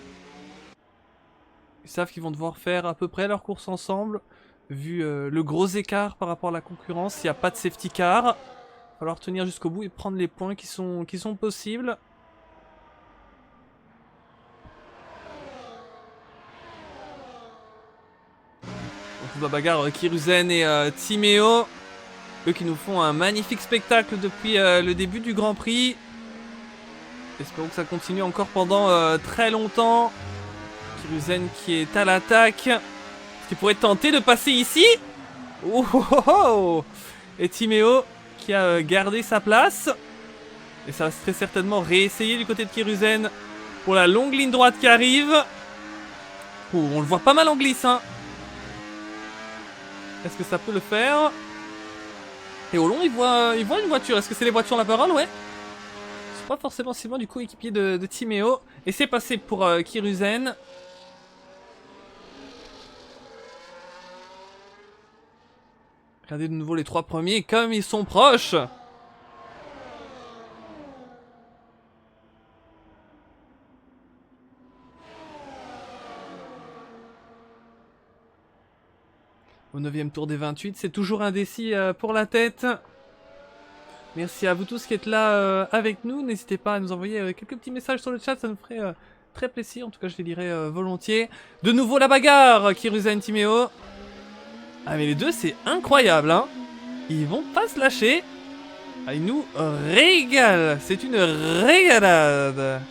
Ils savent qu'ils vont devoir faire à peu près leur course ensemble. Vu le gros écart par rapport à la concurrence, il n'y a pas de safety car. Il va falloir tenir jusqu'au bout et prendre les points qui sont possibles. Donc la bagarre Kiruzen et Timeo. Eux qui nous font un magnifique spectacle depuis le début du Grand Prix. Espérons que ça continue encore pendant très longtemps. Kiruzen qui est à l'attaque. Qui pourrait tenter de passer ici. Oh, oh, oh, oh. Et Timeo qui a gardé sa place. Et ça va très certainement réessayer du côté de Kiruzen pour la longue ligne droite qui arrive. Oh, on le voit pas mal en glisse. Hein. Est-ce que ça peut le faire? Et au long, il voit une voiture. Est-ce que c'est les voitures la parole? Ouais. C'est pas forcément si loin du coéquipier de Timeo. Et c'est passé pour Kiruzen. Regardez de nouveau les 3 premiers, comme ils sont proches. Au 9e tour des 28, c'est toujours indécis pour la tête. Merci à vous tous qui êtes là avec nous. N'hésitez pas à nous envoyer quelques petits messages sur le chat, ça nous ferait très plaisir. En tout cas, je les lirai volontiers. De nouveau la bagarre, Kiruzen, Timeo. Ah mais les deux c'est incroyable hein. Ils vont pas se lâcher. Ah, ils nous régalent. C'est une régalade.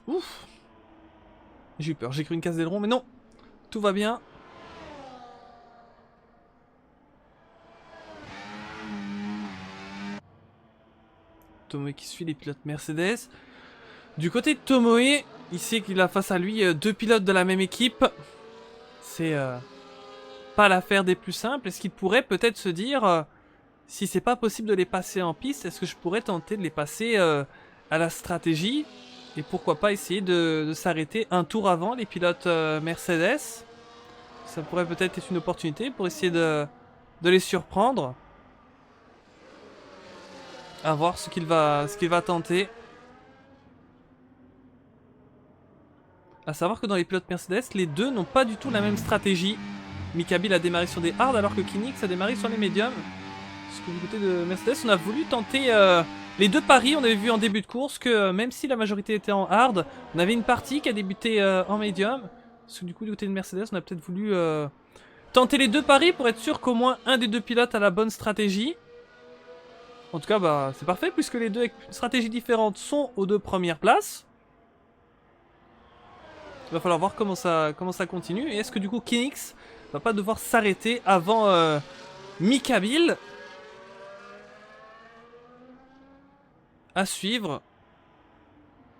Ouf. J'ai eu peur, j'ai cru une casse d'aileron mais non. Tout va bien. Tomoe qui suit les pilotes Mercedes. Du côté de Tomoe, il sait qu'il a face à lui 2 pilotes de la même équipe. C'est pas l'affaire des plus simples. Est-ce qu'il pourrait peut-être se dire, si c'est pas possible de les passer en piste, est-ce que je pourrais tenter de les passer à la stratégie? Et pourquoi pas essayer de s'arrêter un tour avant les pilotes Mercedes? Ça pourrait peut-être être une opportunité pour essayer de les surprendre. À voir ce qu'il va tenter. À savoir que dans les pilotes Mercedes, les deux n'ont pas du tout la même stratégie. Mikabil a démarré sur des hard alors que Kinix a démarré sur les médiums. Parce que du côté de Mercedes, on a voulu tenter les deux paris. On avait vu en début de course que même si la majorité était en hard, on avait une partie qui a débuté en médium. Parce que du coup, du côté de Mercedes, on a peut-être voulu tenter les deux paris pour être sûr qu'au moins un des deux pilotes a la bonne stratégie. En tout cas, bah, c'est parfait puisque les deux avec une stratégie différente sont aux deux premières places. Il va falloir voir comment ça continue. Et est-ce que du coup Kinix va pas devoir s'arrêter avant Mikabil? À suivre.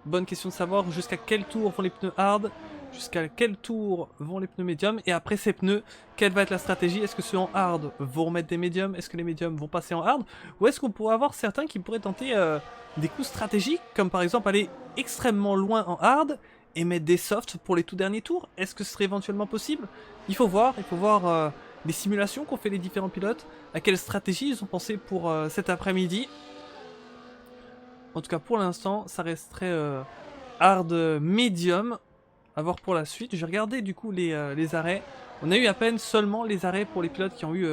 Bonne question de savoir jusqu'à quel tour vont les pneus hard, jusqu'à quel tour vont les pneus médiums, et après ces pneus, quelle va être la stratégie? Est-ce que ceux en hard vont remettre des médiums? Est-ce que les médiums vont passer en hard? Ou est-ce qu'on pourrait avoir certains qui pourraient tenter des coups stratégiques, comme par exemple aller extrêmement loin en hard et mettre des softs pour les tout derniers tours? Est-ce que ce serait éventuellement possible? Il faut voir les simulations qu'ont fait les différents pilotes, à quelle stratégie ils ont pensé pour cet après-midi. En tout cas, pour l'instant, ça resterait hard medium. À voir pour la suite. Je vais regarder du coup les arrêts. On a eu à peine seulement les arrêts pour les pilotes qui ont eu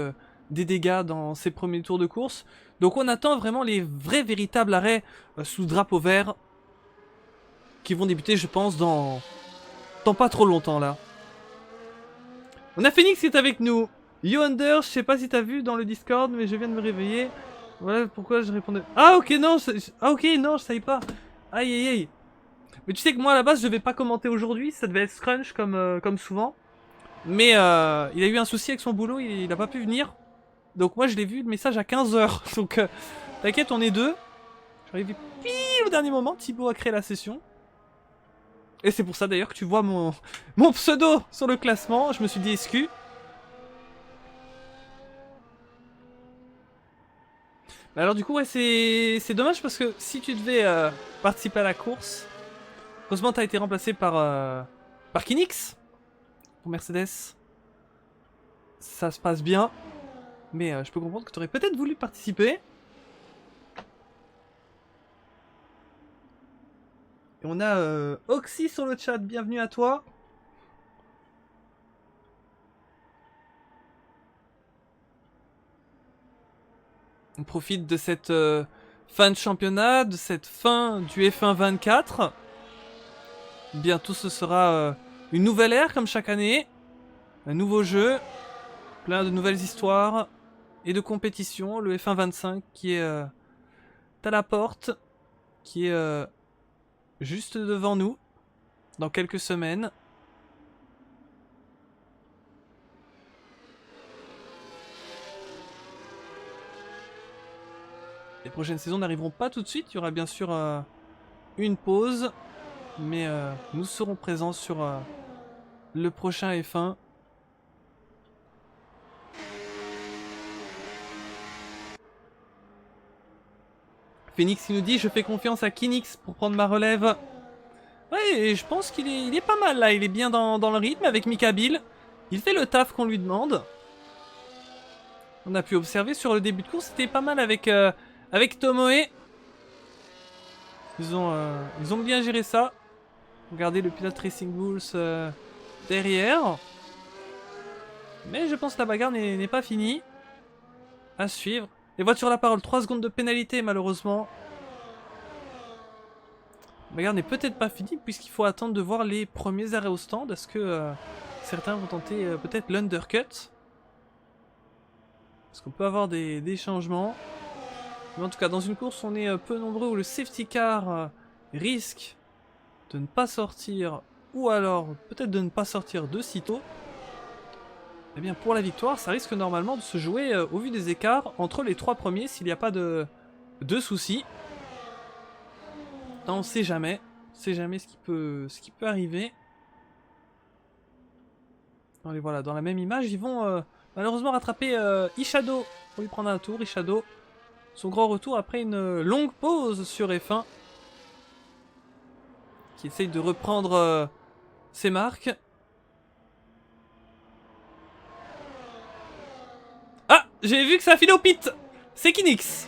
des dégâts dans ces premiers tours de course. Donc on attend vraiment les vrais, véritables arrêts sous drapeau vert. Qui vont débuter, je pense, dans pas trop longtemps là. On a Phoenix qui est avec nous. Yonder, je sais pas si t'as vu dans le Discord, mais je viens de me réveiller. Voilà pourquoi je répondais. Ah ok non, non je savais pas. Aïe aïe aïe. Mais tu sais que moi à la base je vais pas commenter aujourd'hui, ça devait être Scrunch comme souvent. Mais il a eu un souci avec son boulot, il a pas pu venir. Donc moi je l'ai vu le message à 15 h. Donc t'inquiète, on est deux. J'arrive pile au dernier moment, Thibaut a créé la session. Et c'est pour ça d'ailleurs que tu vois mon pseudo sur le classement, je me suis dit SQ. Alors du coup ouais c'est dommage parce que si tu devais participer à la course, heureusement t'as été remplacé par Kinix pour Mercedes. Ça se passe bien, mais je peux comprendre que tu aurais peut-être voulu participer. Et on a Oxy sur le chat, bienvenue à toi. On profite de cette fin de championnat, de cette fin du F1 24. Bientôt ce sera une nouvelle ère comme chaque année. Un nouveau jeu, plein de nouvelles histoires et de compétitions. Le F1 25 qui est à la porte, qui est juste devant nous dans quelques semaines. Les prochaines saisons n'arriveront pas tout de suite, il y aura bien sûr une pause, mais nous serons présents sur le prochain F1. Phoenix qui nous dit je fais confiance à Kinix pour prendre ma relève. Ouais, je pense qu'il est pas mal là, il est bien dans le rythme avec Mikabil. Il fait le taf qu'on lui demande. On a pu observer sur le début de course, c'était pas mal avec Tomoe. Ils ont bien géré ça. Regardez le pilote Racing Bulls derrière. Mais je pense que la bagarre n'est pas finie. À suivre. Les voitures à la parole, 3 secondes de pénalité malheureusement. La bagarre n'est peut-être pas finie puisqu'il faut attendre de voir les premiers arrêts au stand. Est-ce que certains vont tenter peut-être l'undercut? Est-ce qu'on peut avoir des changements? Mais en tout cas, dans une course, on est peu nombreux où le safety car risque de ne pas sortir, ou alors peut-être de ne pas sortir de sitôt. Eh bien, pour la victoire, ça risque normalement de se jouer au vu des écarts entre les 3 premiers s'il n'y a pas de soucis. On sait jamais. On sait jamais ce qui peut arriver. Allez, voilà, dans la même image, ils vont malheureusement rattraper Ishado pour lui prendre un tour. Ishado, son grand retour après une longue pause sur F1. Qui essaye de reprendre ses marques. Ah, j'ai vu que ça a filé au pit. C'est Kinix.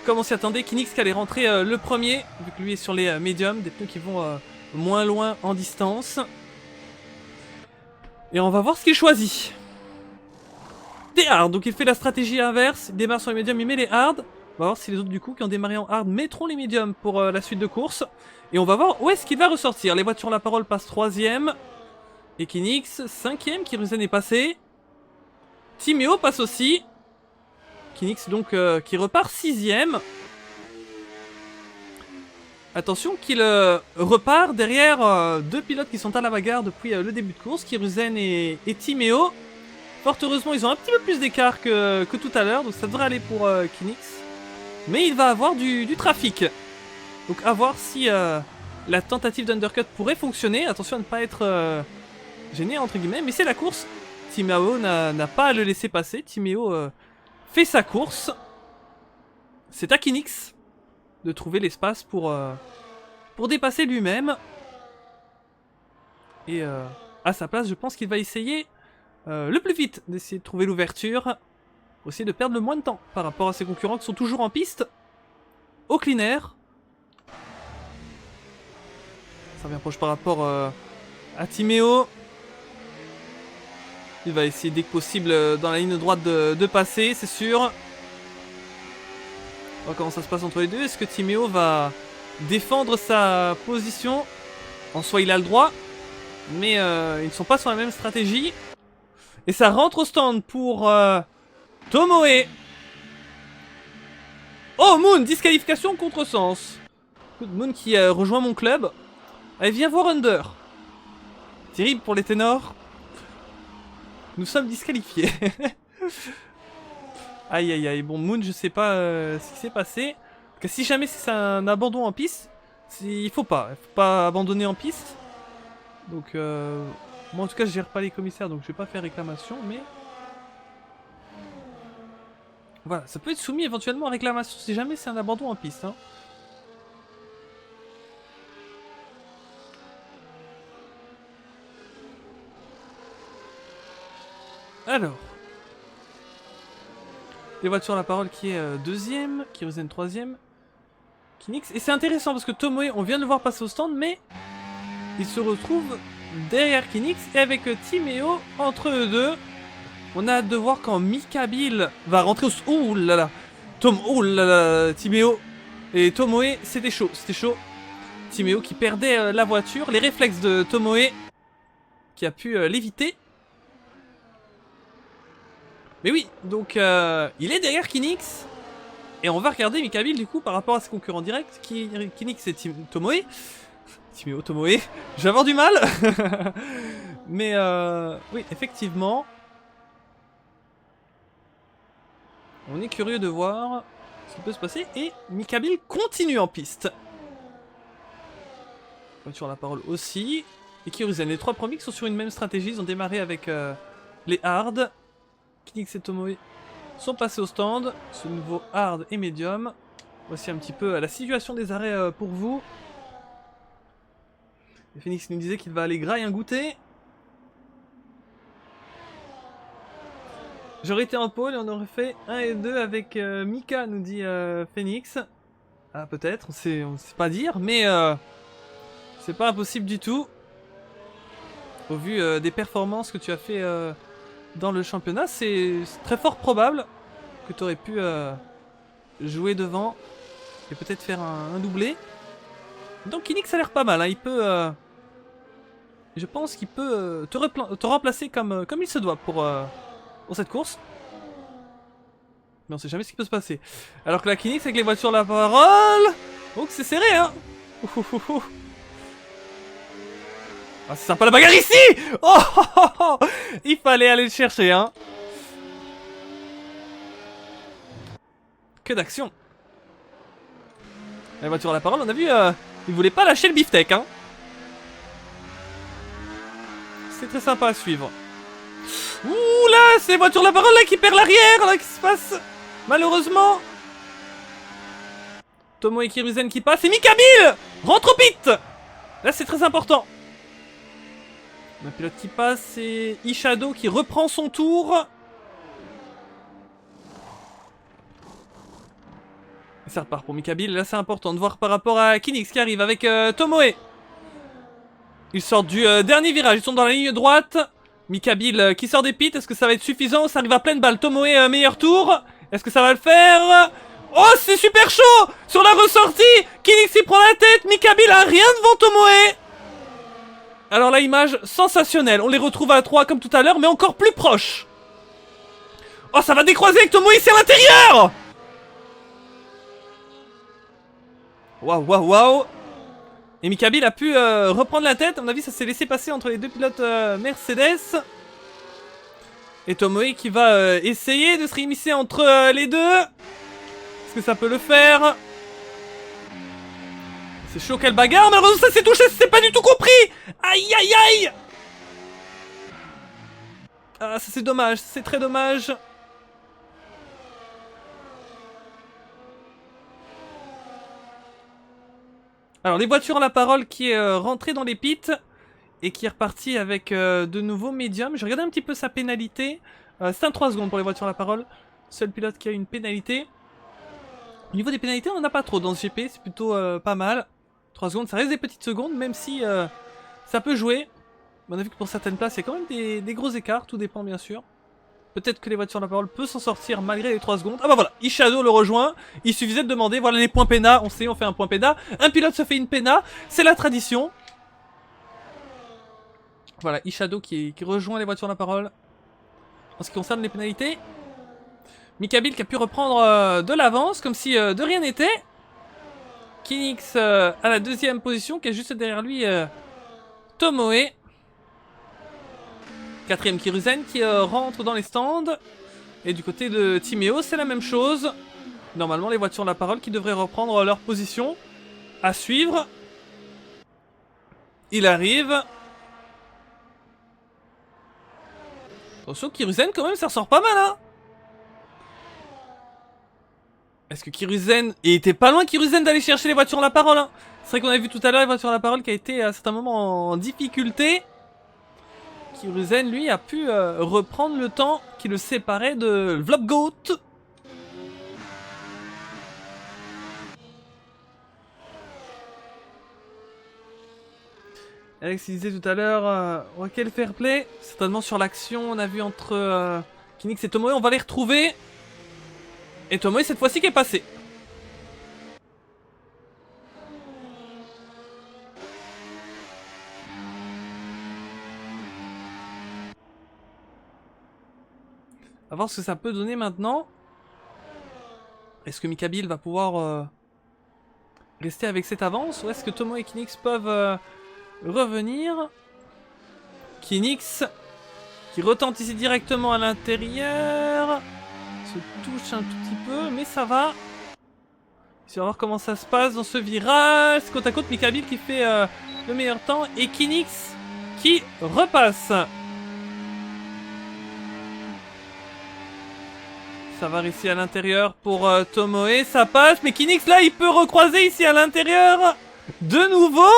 Comme on s'y attendait, Kinix qui allait rentrer le premier, vu que lui est sur les médiums, des pneus qui vont moins loin en distance. Et on va voir ce qu'il choisit. Des hard, donc il fait la stratégie inverse, il démarre sur les médiums, il met les hard. On va voir si les autres du coup qui ont démarré en hard mettront les médiums pour la suite de course. Et on va voir où est-ce qu'il va ressortir. Les voitures la parole passent 3ème. Equinix 5ème, Kiruzen est passé. Timéo passe aussi. Equinix donc qui repart 6ème. Attention qu'il repart derrière deux pilotes qui sont à la bagarre depuis le début de course, Kiruzen et Timéo. Fort heureusement, ils ont un petit peu plus d'écart que tout à l'heure, donc ça devrait aller pour Equinix. Mais il va avoir du trafic. Donc à voir si la tentative d'undercut pourrait fonctionner. Attention à ne pas être gêné entre guillemets, mais c'est la course. Timéo n'a pas à le laisser passer. Timéo fait sa course. C'est à Equinix de trouver l'espace pour dépasser lui-même. Et à sa place, je pense qu'il va essayer le plus vite d'essayer de trouver l'ouverture. Pour essayer de perdre le moins de temps par rapport à ses concurrents qui sont toujours en piste. Au clean air. Ça revient proche par rapport à Timéo. Il va essayer dès que possible dans la ligne droite de passer, c'est sûr. On va voir comment ça se passe entre les deux. Est-ce que Timéo va défendre sa position? En soi, il a le droit. Mais ils ne sont pas sur la même stratégie. Et ça rentre au stand pour Tomoe. Oh, Moon, disqualification contresens. Moon qui rejoint mon club. Allez, viens voir Under. Terrible pour les ténors. Nous sommes disqualifiés. Aïe aïe aïe. Bon, Moon, je sais pas ce qui s'est passé. Parce que si jamais c'est un abandon en piste, il faut pas abandonner en piste. Donc, moi en tout cas, je gère pas les commissaires, donc je vais pas faire réclamation, mais voilà, ça peut être soumis éventuellement à réclamation si jamais c'est un abandon en piste. Hein. Alors, les voitures à la parole qui est deuxième, Kiruzen troisième, Equinix. Et c'est intéressant parce que Tomoe, on vient de le voir passer au stand, mais il se retrouve derrière Equinix et avec Timéo entre eux deux. On a hâte de voir quand Mikabil va rentrer au... Ouh là là. Ouh là là. Timéo et Tomoe, c'était chaud, c'était chaud. Timéo qui perdait la voiture. Les réflexes de Tomoe qui a pu l'éviter. Mais oui, donc il est derrière Equinix. Et on va regarder Mikabil du coup par rapport à ses concurrents directs. Equinix et Tomoe. Timéo, Tomoe. Je vais avoir du mal. Mais oui, effectivement. On est curieux de voir ce qui peut se passer. Et Mikabil continue en piste. Voiture à la parole aussi. Et Kiruzen, les trois premiers qui sont sur une même stratégie. Ils ont démarré avec les hard. Equinix et Tomoe sont passés au stand. Ce nouveau hard et medium. Voici un petit peu la situation des arrêts pour vous. Et Phoenix nous disait qu'il va aller grailler un goûter. J'aurais été en pôle et on aurait fait 1 et 2 avec Mika, nous dit Phoenix. Ah, peut-être, on sait pas dire, mais c'est pas impossible du tout. Au vu des performances que tu as fait dans le championnat, c'est très fort probable que tu aurais pu jouer devant et peut-être faire un doublé. Donc Phoenix a l'air pas mal, hein. Il peut... je pense qu'il peut te remplacer comme il se doit pour cette course. Mais on sait jamais ce qui peut se passer. Alors que la Equinix avec les voitures la parole... Donc c'est serré, hein. Ah, c'est sympa la bagarre ici. Oh, il fallait aller le chercher, hein. Que d'action. La voiture à la parole, on a vu... il voulait pas lâcher le beefsteak, hein. C'est très sympa à suivre. Ouh là, c'est les voitures à la parole là qui perd l'arrière, là, qu'est-ce qui se passe? Malheureusement. Tomo et Kiruzen qui passent, et Mikabil rentre au pit. Là, c'est très important. Un pilote qui passe, et Ishado qui reprend son tour. Et ça repart pour Mikabil, là c'est important de voir par rapport à Equinix qui arrive avec Tomoe. Ils sortent du dernier virage, ils sont dans la ligne droite. Mikabil qui sort des pits, est-ce que ça va être suffisant? Ça arrive à pleine balle, Tomoe meilleur tour. Est-ce que ça va le faire? Oh, c'est super chaud! Sur la ressortie, Kinix y prend la tête, Mikabil a rien devant Tomoe. Alors la image sensationnelle, on les retrouve à 3 comme tout à l'heure, mais encore plus proches. Oh, ça va décroiser avec Tomoe ici à l'intérieur. Waouh, waouh, waouh. Et Mikabil a pu reprendre la tête, à mon avis ça s'est laissé passer entre les deux pilotes Mercedes. Et Tomoe qui va essayer de se réimmiscer entre les deux. Est-ce que ça peut le faire? C'est chaud, quelle bagarre. Malheureusement ça s'est touché, c'est pas du tout compris. Aïe aïe aïe. Ah, ça c'est dommage, c'est très dommage. Alors les voitures ont la parole qui est rentrée dans les pits. Et qui est reparti avec de nouveaux médiums. J'ai regardé un petit peu sa pénalité. C'est un 3 secondes pour les voitures à la parole. Seul pilote qui a une pénalité. Au niveau des pénalités, on n'en a pas trop dans ce GP. C'est plutôt pas mal. 3 secondes, ça reste des petites secondes. Même si ça peut jouer. Mais on a vu que pour certaines places, il y a quand même des gros écarts. Tout dépend bien sûr. Peut-être que les voitures à la parole peuvent s'en sortir malgré les 3 secondes. Ah bah voilà, Ishado le rejoint. Il suffisait de demander, voilà les points pénats. On sait, on fait un point pénat. Un pilote se fait une pénat. C'est la tradition. Voilà, Ishado qui rejoint les voitures à la parole. En ce qui concerne les pénalités. Mikabil qui a pu reprendre de l'avance, comme si de rien n'était. Kinix à la deuxième position, qui est juste derrière lui Tomoe. Quatrième Kiruzen qui rentre dans les stands. Et du côté de Timeo, c'est la même chose. Normalement, les voitures à la parole qui devraient reprendre leur position. À suivre. Il arrive. Attention, Kiruzen quand même, ça ressort pas mal, hein. Est-ce que Kiruzen... Et il était pas loin, Kiruzen, d'aller chercher les voitures à la parole, hein. C'est vrai qu'on a vu tout à l'heure les voitures à la parole qui a été à certains moments en difficulté. Kiruzen, lui, a pu reprendre le temps qui le séparait de Vlopgoat. Alex il disait tout à l'heure, quel fair play. Certainement sur l'action, on a vu entre Kinix et Tomoe, on va les retrouver. Et Tomoe cette fois-ci qui est passé. On va voir ce que ça peut donner maintenant. Est-ce que Mikabil va pouvoir rester avec cette avance? Ou est-ce que Tomoe et Kinix peuvent... revenir. Kinix qui retente ici directement à l'intérieur. Se touche un tout petit peu, mais ça va. On va voir comment ça se passe dans ce virage. Côte à côte, Mikabil qui fait le meilleur temps. Et Kinix qui repasse. Ça va ici à l'intérieur pour Tomoe. Ça passe, mais Kinix là, il peut recroiser ici à l'intérieur. De nouveau.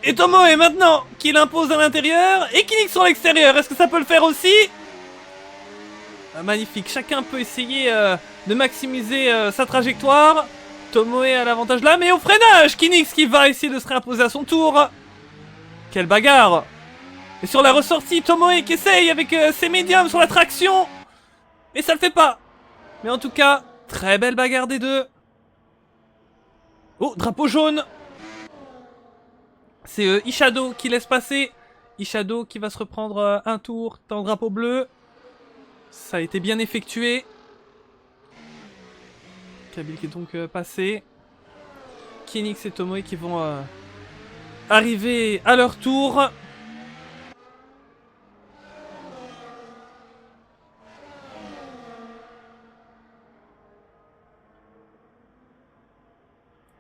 Et Tomoe maintenant qui l'impose à l'intérieur. Et Kinix sur l'extérieur. Est-ce que ça peut le faire aussi? Magnifique. Chacun peut essayer de maximiser sa trajectoire. Tomoe a l'avantage là. Mais au freinage, Kinix qui va essayer de se réimposer à son tour. Quelle bagarre. Et sur la ressortie, Tomoe qui essaye avec ses médiums sur la traction. Et ça le fait pas. Mais en tout cas, très belle bagarre des deux. Oh, drapeau jaune. C'est Ishado qui laisse passer. Ishado qui va se reprendre un tour dans le drapeau bleu. Ça a été bien effectué. Kabil qui est donc passé. Kinix et Tomoe qui vont arriver à leur tour.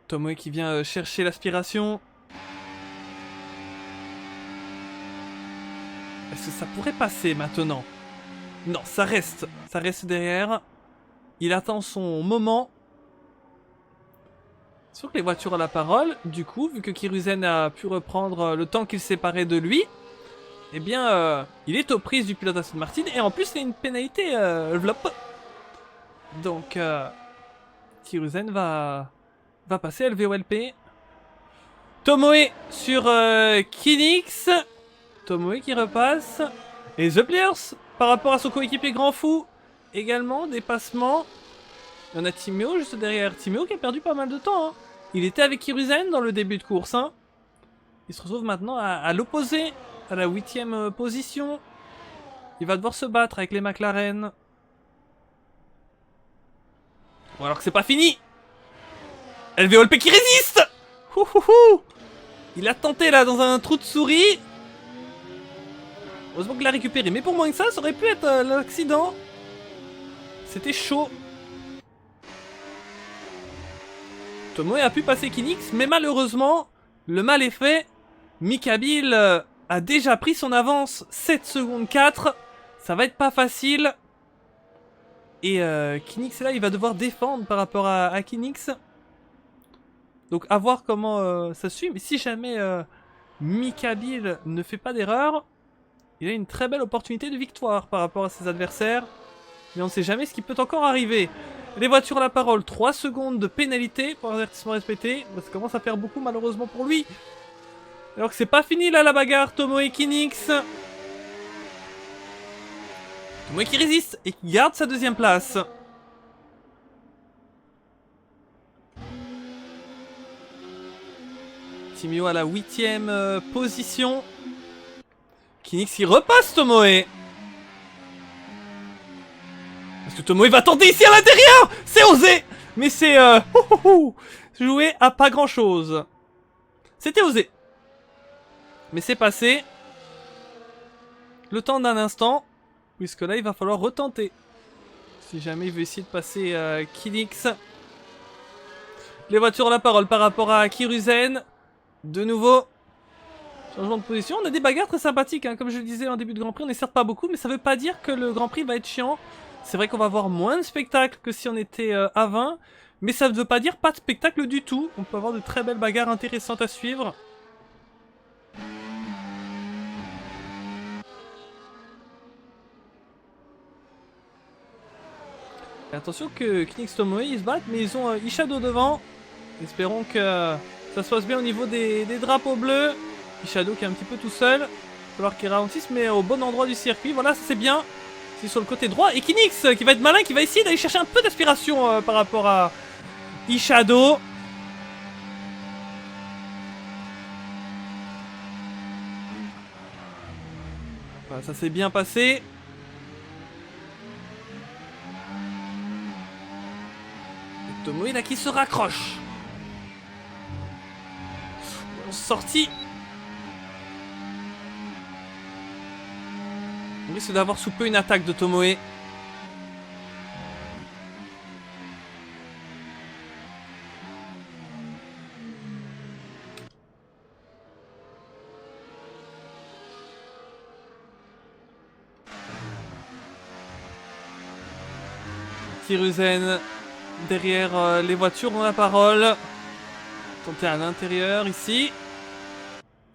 Tomoe qui vient chercher l'aspiration. Est-ce que ça pourrait passer maintenant? Non, ça reste derrière. Il attend son moment. C'est sûr que les voitures ont la parole. Du coup, vu que Kiruzen a pu reprendre le temps qu'il séparait de lui, eh bien, il est aux prises du pilote Aston Martin. Et en plus, il y a une pénalité Vlop. Donc, Kiruzen va passer LVOLP. Tomoe sur Kinix. Tomoe qui repasse. Et The Players, par rapport à son coéquipier Grand Fou, également, dépassement. Il y en a Timéo juste derrière. Timéo qui a perdu pas mal de temps. Hein. Il était avec Hiruzen dans le début de course. Hein. Il se retrouve maintenant à l'opposé, à la 8ème position. Il va devoir se battre avec les McLaren. Ou alors que c'est pas fini. LVOLP qui résiste. Ouhouhou. Il a tenté là dans un trou de souris. Heureusement qu'il l'a récupéré. Mais pour moins que ça aurait pu être l'accident. C'était chaud. Tomoe a pu passer Kinix, mais malheureusement, le mal est fait. Mikabil a déjà pris son avance 7 secondes 4. Ça va être pas facile. Et Kinix là, il va devoir défendre par rapport à Kinix. Donc à voir comment ça suit. Mais si jamais Mikabil ne fait pas d'erreur, il a une très belle opportunité de victoire par rapport à ses adversaires. Mais on ne sait jamais ce qui peut encore arriver. Les voitures à la parole, 3 secondes de pénalité pour avertissement respecté. Ça commence à faire beaucoup malheureusement pour lui. Alors que c'est pas fini là la bagarre, Tomoe Kinix. Tomoe qui résiste et qui garde sa 2ème place. Timéo à la 8ème position. Kinix qui repasse Tomoe. Est-ce que Tomoe va tenter ici à l'intérieur? C'est osé. Mais c'est joué à pas grand chose. C'était osé. Mais c'est passé. Le temps d'un instant. Puisque là il va falloir retenter. Si jamais il veut essayer de passer Kinix. Les voitures à la parole par rapport à Hiruzen. De nouveau. Changement de position. On a des bagarres très sympathiques. Hein. Comme je le disais en début de Grand Prix. On n'est certes pas beaucoup. Mais ça veut pas dire que le Grand Prix va être chiant. C'est vrai qu'on va avoir moins de spectacles que si on était à 20. Mais ça ne veut pas dire pas de spectacle du tout. On peut avoir de très belles bagarres intéressantes à suivre. Et attention que Kinix Tomoe ils se battent. Mais ils ont Ishado devant. Espérons que ça se passe bien au niveau des drapeaux bleus. Ishado qui est un petit peu tout seul. Il va falloir qu'il ralentisse mais au bon endroit du circuit. Voilà, ça c'est bien. C'est sur le côté droit. Et Kinix qui va être malin, qui va essayer d'aller chercher un peu d'aspiration par rapport à Ishado. Voilà, ça s'est bien passé. Et Tomoe là qui se raccroche. Sorti. On risque d'avoir sous peu une attaque de Tomoe. Hiruzen derrière les voitures ont la parole. Tenter à l'intérieur ici.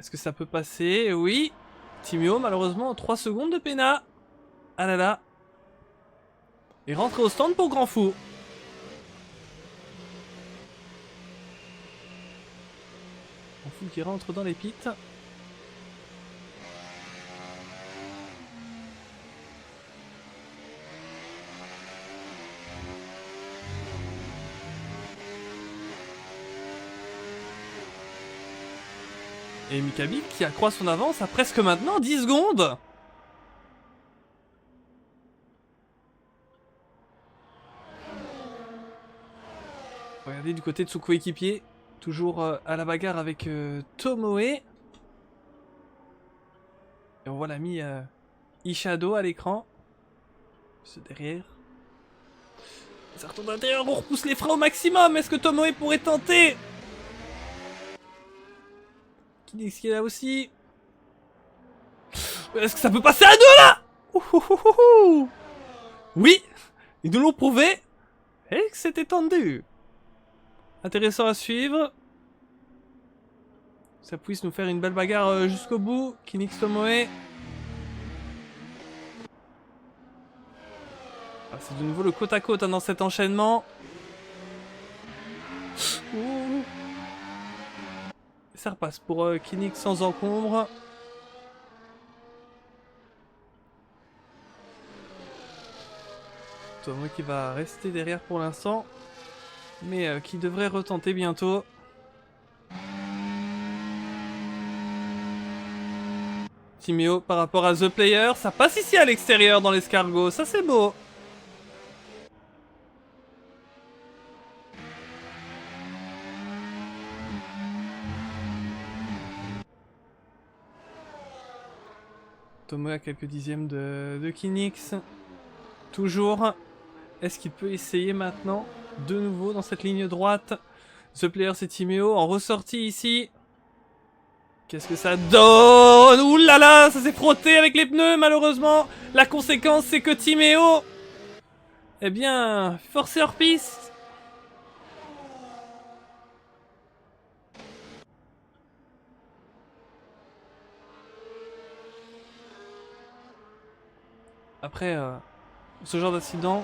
Est-ce que ça peut passer? Oui. Timéo malheureusement 3 secondes de pénat. Ah là là. Et rentré au stand pour Grand Fou. Grand Fou qui rentre dans les pits. Et Mikabil qui accroît son avance à presque maintenant 10 secondes. Regardez du côté de son coéquipier. Toujours à la bagarre avec Tomoe. Et on voit l'ami Ishado à l'écran. C'est derrière. Ça retourne d'intérieur, on repousse les freins au maximum. Est-ce que Tomoe pourrait tenter? Kinix qui est là aussi. Est-ce que ça peut passer à 2 là? Oui, ils nous l'ont prouvé. Et que c'était tendu. Intéressant à suivre. Ça puisse nous faire une belle bagarre jusqu'au bout. Kinix Tomoe. Ah, c'est de nouveau le côte à côte hein, dans cet enchaînement. Ouh. Ça repasse pour Kinix sans encombre. Tomo qui va rester derrière pour l'instant, mais qui devrait retenter bientôt. Timéo par rapport à The Player, ça passe ici à l'extérieur dans l'escargot, ça c'est beau. Tomo a quelques dixièmes de Kinix. Toujours. Est-ce qu'il peut essayer maintenant de nouveau dans cette ligne droite? The Player c'est Timéo en ressortie ici. Qu'est-ce que ça donne? Ouh là là, ça s'est frotté avec les pneus malheureusement. La conséquence c'est que Timéo, eh bien, forcé hors piste. Après, ce genre d'incident,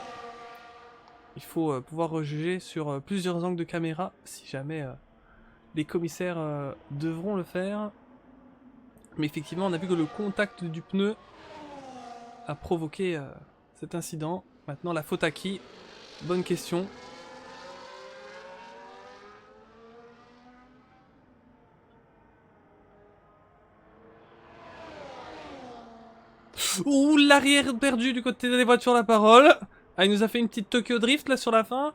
il faut pouvoir rejuger sur plusieurs angles de caméra, si jamais les commissaires devront le faire. Mais effectivement, on a vu que le contact du pneu a provoqué cet incident. Maintenant, la faute à qui? Bonne question. Ouh, l'arrière perdu du côté des voitures, la parole. Ah, il nous a fait une petite Tokyo Drift là sur la fin.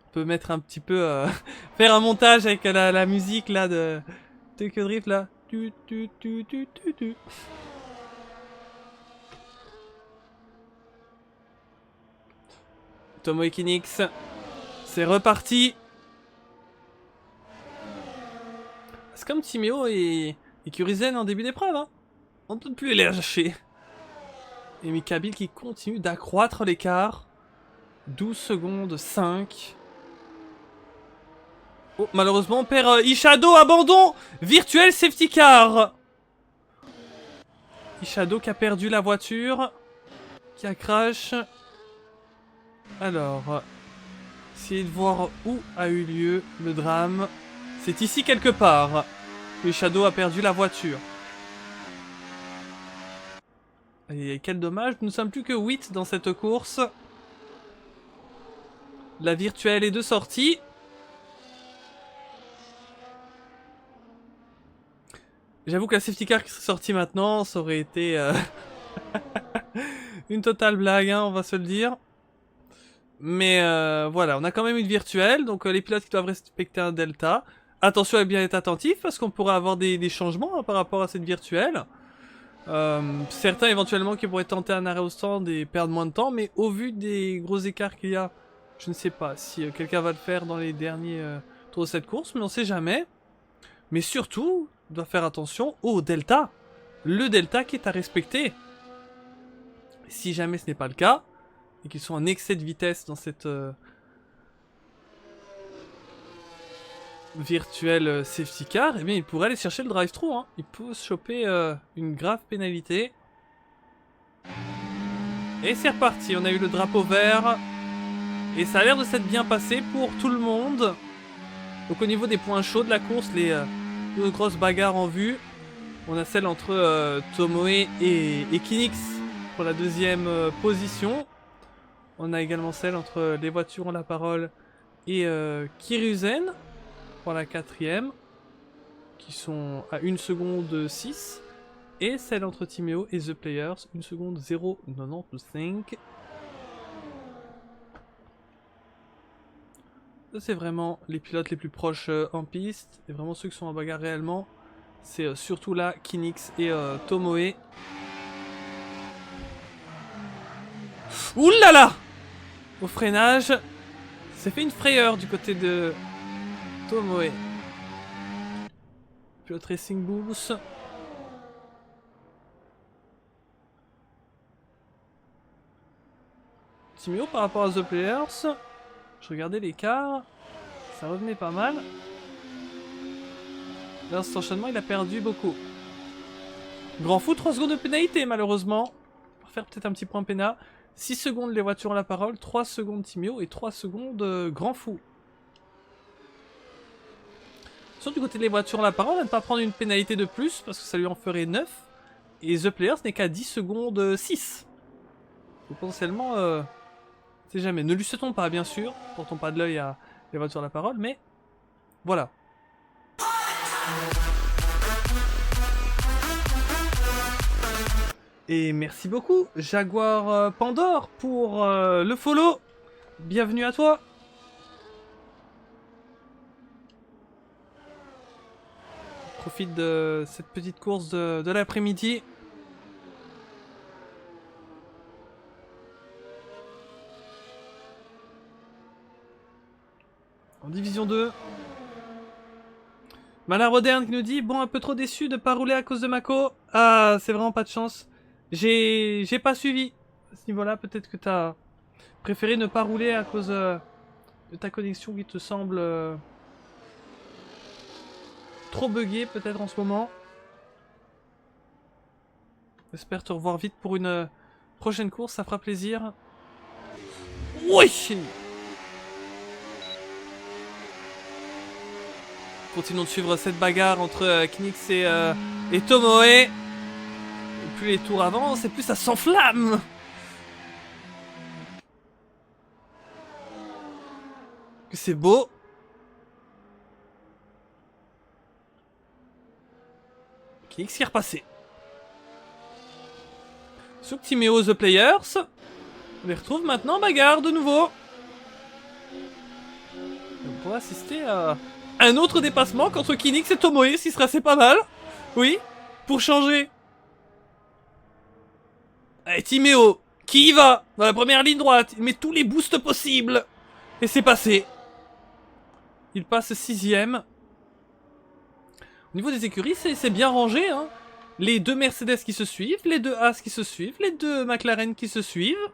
On peut mettre un petit peu... faire un montage avec la musique là de Tokyo Drift là. Tomoe Kinix. C'est reparti. C'est comme Timéo et Kurizen en début d'épreuve, hein. On ne peut plus les lâcher. Et Mikabil qui continue d'accroître l'écart. 12 secondes, 5. Oh, malheureusement, on perd Ishado, abandon. Virtuel safety car. Ishado qui a perdu la voiture. Qui a crash. Alors, essayez de voir où a eu lieu le drame. C'est ici quelque part. Et Shadow a perdu la voiture. Et quel dommage, nous ne sommes plus que 8 dans cette course. La virtuelle est de sortie. J'avoue que la safety car qui serait sortie maintenant, ça aurait été une totale blague, hein, on va se le dire. Mais voilà, on a quand même une virtuelle, donc les pilotes qui doivent respecter un delta. Attention à bien être attentif parce qu'on pourrait avoir des changements hein, par rapport à cette virtuelle. Certains éventuellement qui pourraient tenter un arrêt au stand et perdre moins de temps, mais au vu des gros écarts qu'il y a, je ne sais pas si quelqu'un va le faire dans les derniers tours de cette course, mais on sait jamais. Mais surtout, on doit faire attention au delta. Le delta qui est à respecter. Si jamais ce n'est pas le cas, et qu'ils sont en excès de vitesse dans cette virtuelle safety car, eh bien il pourrait aller chercher le drive-thru, hein. Il peut se choper une grave pénalité. Et c'est reparti, on a eu le drapeau vert. Et ça a l'air de s'être bien passé pour tout le monde. Donc au niveau des points chauds de la course, les deux grosses bagarres en vue. On a celle entre Tomoe et Kinix pour la deuxième position. On a également celle entre les voitures ont la parole et Kiruzen pour la quatrième, qui sont à 1 seconde 6. Et celle entre Timéo et The Players, 1 seconde 0,95. Ça c'est vraiment les pilotes les plus proches en piste. Et vraiment ceux qui sont en bagarre réellement, c'est surtout là Kinix et Tomoe. Ouh là là! Au freinage, c'est fait une frayeur du côté de Tomoe. Pilote Racing Boost. Timéo par rapport à The Players. Je regardais l'écart. Ça revenait pas mal. Dans cet enchaînement, il a perdu beaucoup. Grand fou, 3 secondes de pénalité malheureusement. On va faire peut-être un petit point pénal. 6 secondes les voitures ont la parole, 3 secondes Timéo et 3 secondes Grand Fou. Sur du côté des voitures ont la parole, à ne pas prendre une pénalité de plus parce que ça lui en ferait 9. Et The Players n'est qu'à 10 secondes 6. Donc potentiellement, c'est jamais. Ne lui souhaitons pas, bien sûr. Portons pas de l'œil à les voitures à la parole, mais voilà. Et merci beaucoup, Jaguar Pandore, pour le follow. Bienvenue à toi. Profite de cette petite course de l'après-midi. En division 2. Malheur moderne qui nous dit: bon, un peu trop déçu de pas rouler à cause de Mako. Ah, c'est vraiment pas de chance. J'ai pas suivi à ce niveau-là. Peut-être que t'as préféré ne pas rouler à cause de ta connexion qui te semble trop buggée peut-être en ce moment. J'espère te revoir vite pour une prochaine course, ça fera plaisir. Oui! Continuons de suivre cette bagarre entre Kinix et Tomoe. Et plus les tours avancent, et plus ça s'enflamme. Que c'est beau. Kinix qui est repassé. Sur Timeo The Players. On les retrouve maintenant, bagarre de nouveau. On pourra assister à un autre dépassement contre Kinix et Tomoe, ce qui serait assez pas mal. Oui, pour changer. Allez, Timeo, qui y va dans la première ligne droite. Il met tous les boosts possibles. Et c'est passé. Il passe 6ème. Au niveau des écuries, c'est bien rangé, hein. Les deux Mercedes qui se suivent, les deux Haas qui se suivent, les deux McLaren qui se suivent.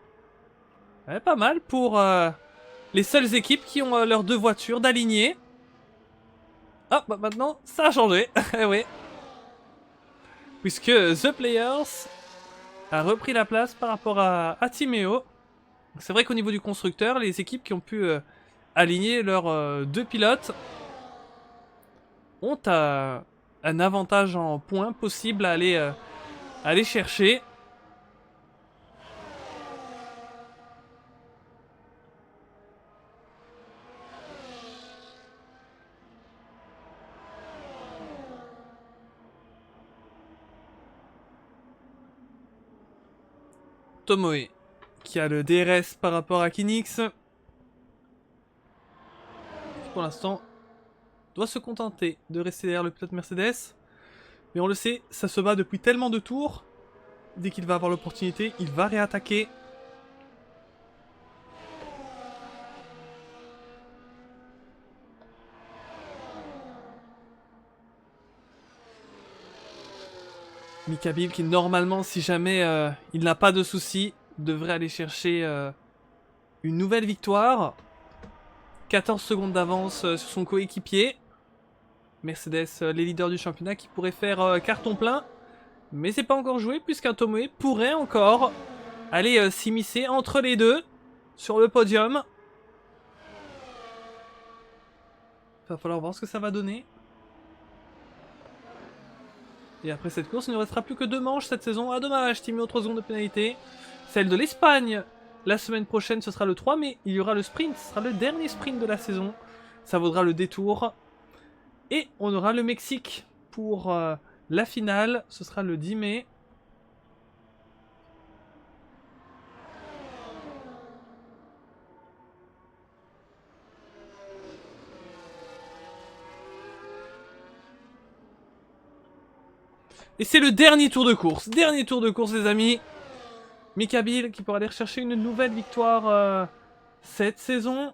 Ouais, pas mal pour les seules équipes qui ont leurs deux voitures d'aligner. Ah, bah maintenant, ça a changé. Oui. Puisque The Players a repris la place par rapport à Timeo. C'est vrai qu'au niveau du constructeur, les équipes qui ont pu aligner leurs deux pilotes ont un avantage en points possible à aller chercher. Tomoe qui a le DRS par rapport à Kinix. Pour l'instant, doit se contenter de rester derrière le pilote Mercedes. Mais on le sait, ça se bat depuis tellement de tours. Dès qu'il va avoir l'opportunité, il va réattaquer. Mikabil qui normalement, si jamais il n'a pas de soucis, devrait aller chercher une nouvelle victoire. 14 secondes d'avance sur son coéquipier. Mercedes, les leaders du championnat, qui pourraient faire carton plein. Mais c'est pas encore joué puisqu'un Tomoe pourrait encore aller s'immiscer entre les deux sur le podium. Il va falloir voir ce que ça va donner. Et après cette course, il ne restera plus que 2 manches cette saison. Ah dommage, Timio 3 secondes de pénalité. Celle de l'Espagne, la semaine prochaine, ce sera le 3 mai. Il y aura le sprint, ce sera le dernier sprint de la saison. Ça vaudra le détour. Et on aura le Mexique pour la finale. Ce sera le 10 mai. Et c'est le dernier tour de course. Dernier tour de course, les amis. Mikabil qui pourra aller rechercher une nouvelle victoire cette saison.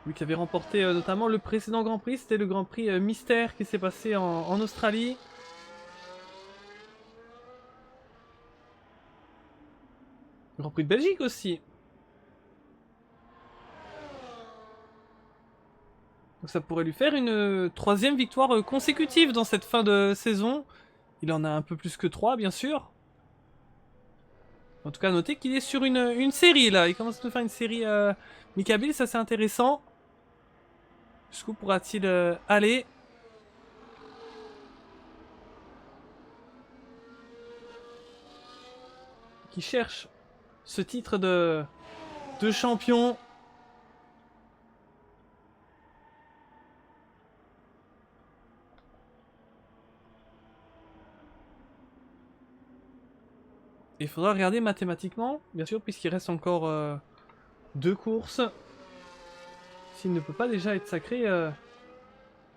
Lui qui avait remporté notamment le précédent Grand Prix. C'était le Grand Prix Mystère qui s'est passé en Australie. Grand Prix de Belgique aussi. Donc ça pourrait lui faire une 3e victoire consécutive dans cette fin de saison. Il en a un peu plus que 3, bien sûr. En tout cas, notez qu'il est sur une série, là. Il commence à faire une série Mikabil, ça c'est intéressant. Jusqu'où pourra-t-il aller? qui cherche ce titre de champion. Il faudra regarder mathématiquement, bien sûr, puisqu'il reste encore 2 courses. S'il ne peut pas déjà être sacré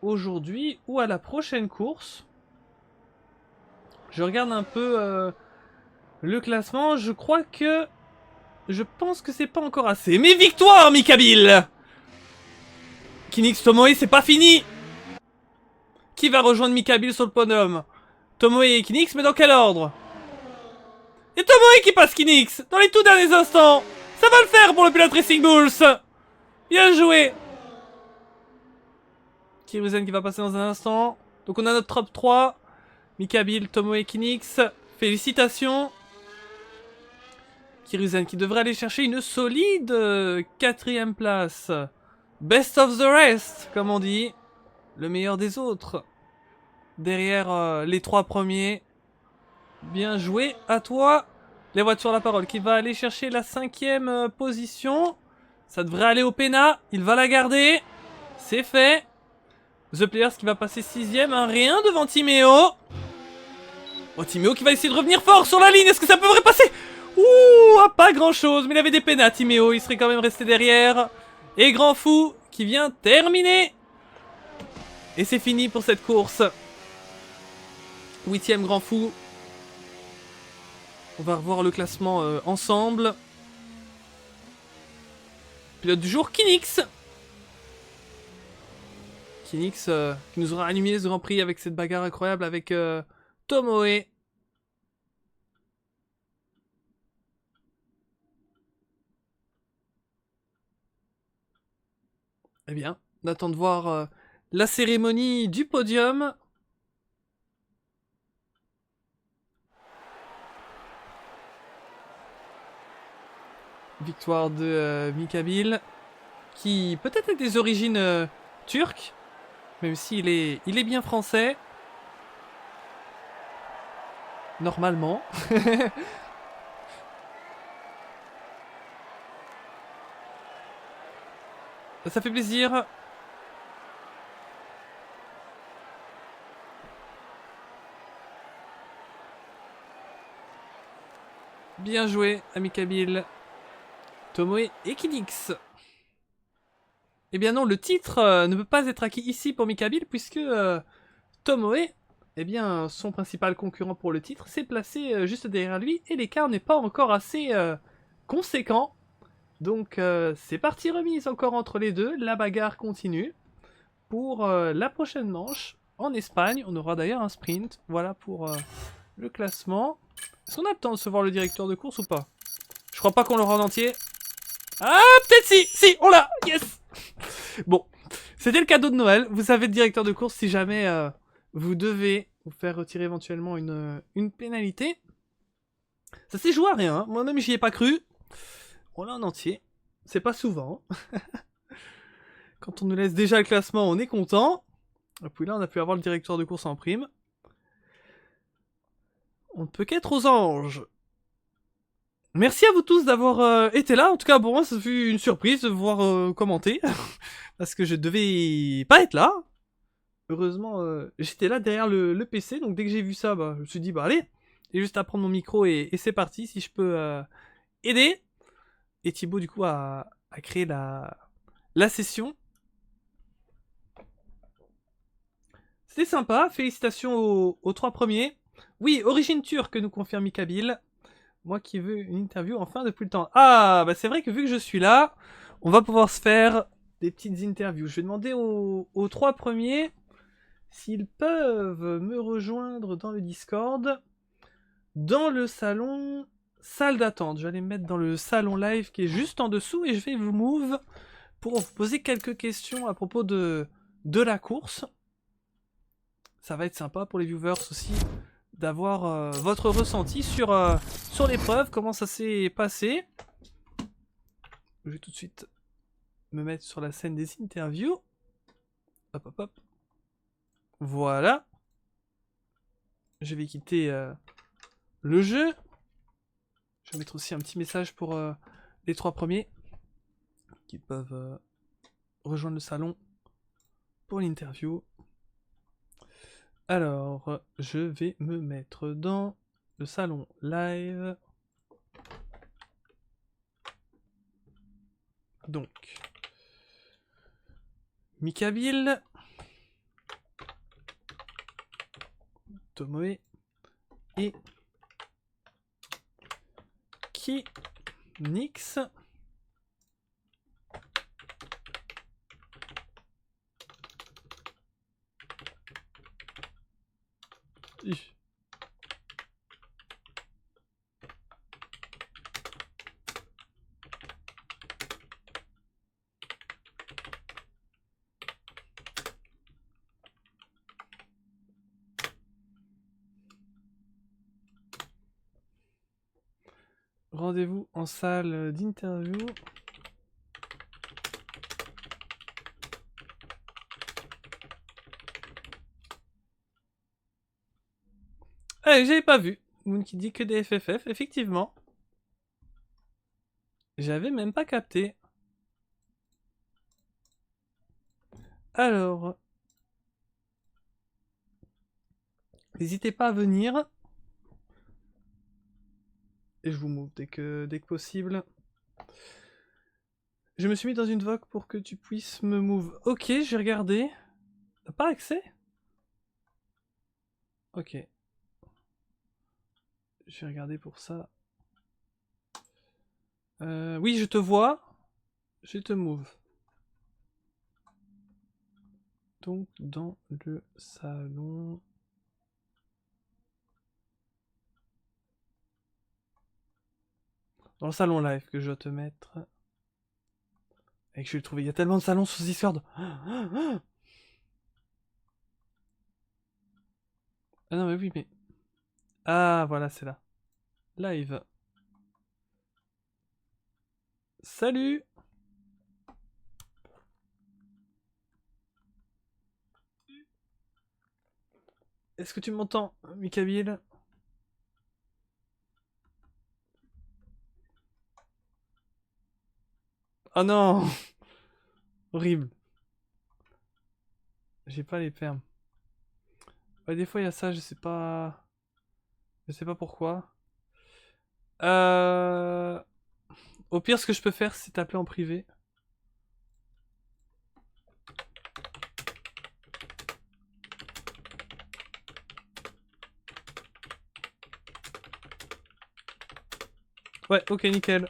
aujourd'hui ou à la prochaine course. Je regarde un peu le classement. Je crois que... Je pense que c'est pas encore assez. Mais victoire, Mikabil! Kinix Tomoe, c'est pas fini! Qui va rejoindre Mikabil sur le podium? Tomoe et Kinix, mais dans quel ordre? Et Tomoe qui passe Kinix dans les tout derniers instants. Ça va le faire pour le pilote Racing Bulls. Bien joué. Kiruzen qui va passer dans un instant. Donc on a notre top 3. Mikabil, Tomoe, Kinix. Félicitations. Kiruzen qui devrait aller chercher une solide 4ème place. Best of the rest, comme on dit. Le meilleur des autres. Derrière les 3 premiers. Bien joué à toi. Les voitures à la parole qui va aller chercher la 5ème position. Ça devrait aller au Pena. Il va la garder. C'est fait. The Players qui va passer 6ème. Un rien devant Timéo. Oh, Timéo qui va essayer de revenir fort sur la ligne. Est-ce que ça peut repasser? Ouh, pas grand chose. Mais il avait des Pena, Timéo. Il serait quand même resté derrière. Et Grand Fou qui vient terminer. Et c'est fini pour cette course. 8ème Grand Fou. On va revoir le classement ensemble. Pilote du jour, Kinix. Kinix qui nous aura animé ce Grand Prix avec cette bagarre incroyable avec Tomoe. Eh bien, on attend de voir la cérémonie du podium. Victoire de Mikabil, qui peut-être a des origines turques, même s'il est bien français. Normalement. Ça fait plaisir. Bien joué, Mikabil. Tomoe et Kinix. Eh bien non, le titre ne peut pas être acquis ici pour Mikabil puisque Tomoe, eh bien, son principal concurrent pour le titre, s'est placé juste derrière lui et l'écart n'est pas encore assez conséquent. Donc c'est parti remise encore entre les deux, la bagarre continue. Pour la prochaine manche, en Espagne, on aura d'ailleurs un sprint. Voilà pour le classement. Est-ce qu'on a le temps de se voir le directeur de course ou pas? Je crois pas qu'on l'aura en entier. Ah, peut-être si, on l'a, yes. Bon, c'était le cadeau de Noël. Vous savez, le directeur de course, si jamais vous devez vous faire retirer éventuellement une pénalité. Ça s'est joué à rien, hein. Moi-même j'y ai pas cru. On l'a en entier, c'est pas souvent. Quand on nous laisse déjà le classement, on est content. Et puis là, on a pu avoir le directeur de course en prime. On ne peut qu'être aux anges. Merci à vous tous d'avoir été là. En tout cas, pour moi, ça fut une surprise de vous voir commenter. Parce que je devais pas être là. Heureusement, j'étais là derrière le PC. Donc dès que j'ai vu ça, je me suis dit, allez. J'ai juste à prendre mon micro et c'est parti. Si je peux aider. Et Thibaut, du coup, a créé la session. C'était sympa. Félicitations aux 3 premiers. Oui, origine turque, nous confirme Mikabil. Moi qui veux une interview enfin depuis le temps. Ah, c'est vrai que vu que je suis là, on va pouvoir se faire des petites interviews. Je vais demander aux 3 premiers s'ils peuvent me rejoindre dans le Discord, dans le salon salle d'attente. Je vais aller me mettre dans le salon live qui est juste en dessous et je vais vous move pour vous poser quelques questions à propos de la course. Ça va être sympa pour les viewers aussi d'avoir votre ressenti sur l'épreuve, comment ça s'est passé. Je vais tout de suite me mettre sur la scène des interviews. Hop hop hop. Voilà. Je vais quitter le jeu. Je Je vais mettre aussi un petit message pour les 3 premiers qui peuvent rejoindre le salon pour l'interview. Alors, je vais me mettre dans le salon live. Donc, Mikabil, Tomoe et Nix. Rendez-vous en salle d'interview. J'avais pas vu. Moon qui dit que des FFF, effectivement. J'avais même pas capté. Alors, n'hésitez pas à venir. Et je vous move dès que possible. Je me suis mis dans une vogue pour que tu puisses me move. Ok, j'ai regardé. T'as pas accès? Ok. Je vais regarder pour ça. Oui, je te vois. Je te move. Donc, dans le salon... Dans le salon live que je dois te mettre. Et que je vais le trouver. Il y a tellement de salons sur Discord. Ah non, mais oui, mais... Ah, voilà, c'est là. Live. Salut! Est-ce que tu m'entends, Mikabil? Oh non! Horrible. J'ai pas les perms. Ouais, des fois il y a ça, je sais pas... Je sais pas pourquoi. Au pire, ce que je peux faire, c'est t'appeler en privé. Ouais, ok, nickel.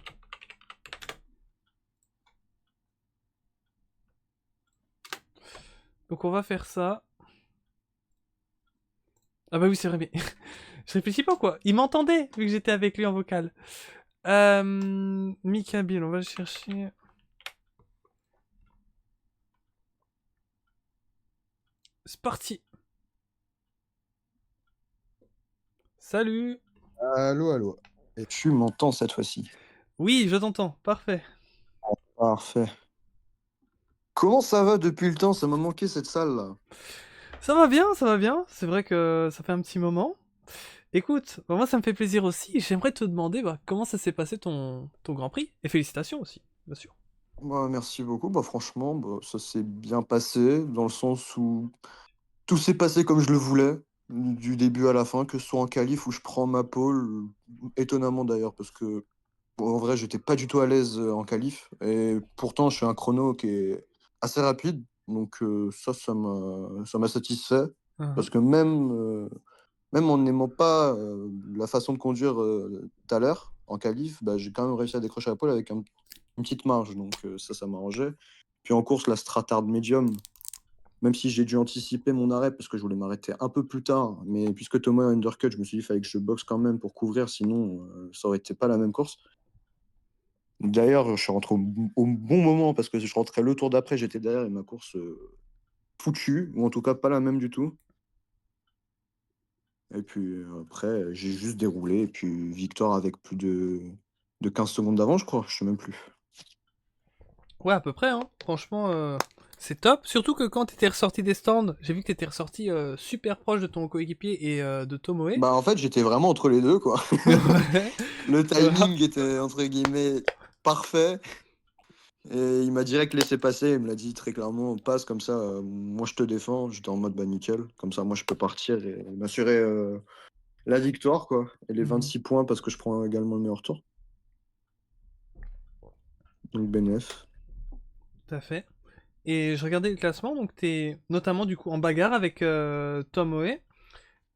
Donc on va faire ça. Ah bah oui, c'est vrai, mais... je réfléchis pas, quoi. Il m'entendait, vu que j'étais avec lui en vocal. Mikabil, on va le chercher... C'est parti. Salut. Allô, allô. Et tu m'entends cette fois-ci? Oui, je t'entends. Parfait. Parfait. Comment ça va depuis le temps? Ça m'a manqué cette salle-là. Ça va bien, ça va bien. C'est vrai que ça fait un petit moment. Écoute, bah, moi ça me fait plaisir aussi. J'aimerais te demander comment ça s'est passé ton Grand Prix. Et félicitations aussi, bien sûr. Bah, merci beaucoup. Bah, franchement, bah, ça s'est bien passé dans le sens où tout s'est passé comme je le voulais, du début à la fin, que ce soit en qualif où je prends ma pole, étonnamment d'ailleurs, parce que bon, en vrai, j'étais pas du tout à l'aise en qualif. Et pourtant, je fais un chrono qui est assez rapide. Donc ça m'a satisfait. Uhum. Parce que même en n'aimant pas la façon de conduire tout à l'heure, en qualif, bah, j'ai quand même réussi à décrocher la pole avec une petite marge. Donc ça m'a arrangé. Puis en course, la Stratard Medium, même si j'ai dû anticiper mon arrêt parce que je voulais m'arrêter un peu plus tard, mais puisque Thomas a undercut, je me suis dit qu'il fallait que je boxe quand même pour couvrir, sinon ça aurait été pas la même course. D'ailleurs, je suis rentré au bon moment parce que je rentrais le tour d'après, j'étais derrière et ma course foutue, ou en tout cas pas la même du tout. Et puis après, j'ai juste déroulé. Et puis victoire avec plus de 15 secondes d'avance, je crois. Je sais même plus. Ouais, à peu près, hein. Franchement, C'est top, surtout que quand t'étais ressorti des stands, j'ai vu que t'étais ressorti super proche de ton coéquipier et de Tomoe. Bah, en fait, j'étais vraiment entre les deux, quoi. Ouais, Le voilà. timing était, entre guillemets, parfait. Et il m'a direct laissé passer. Il me l'a dit très clairement, passe comme ça. Moi, je te défends. J'étais en mode, bah, nickel. Comme ça, moi, je peux partir et m'assurer la victoire, quoi. Et les Mhm. 26 points parce que je prends également le meilleur tour. Donc, BNF. Tout à fait. Et je regardais le classement, donc t'es notamment du coup en bagarre avec Tomoe.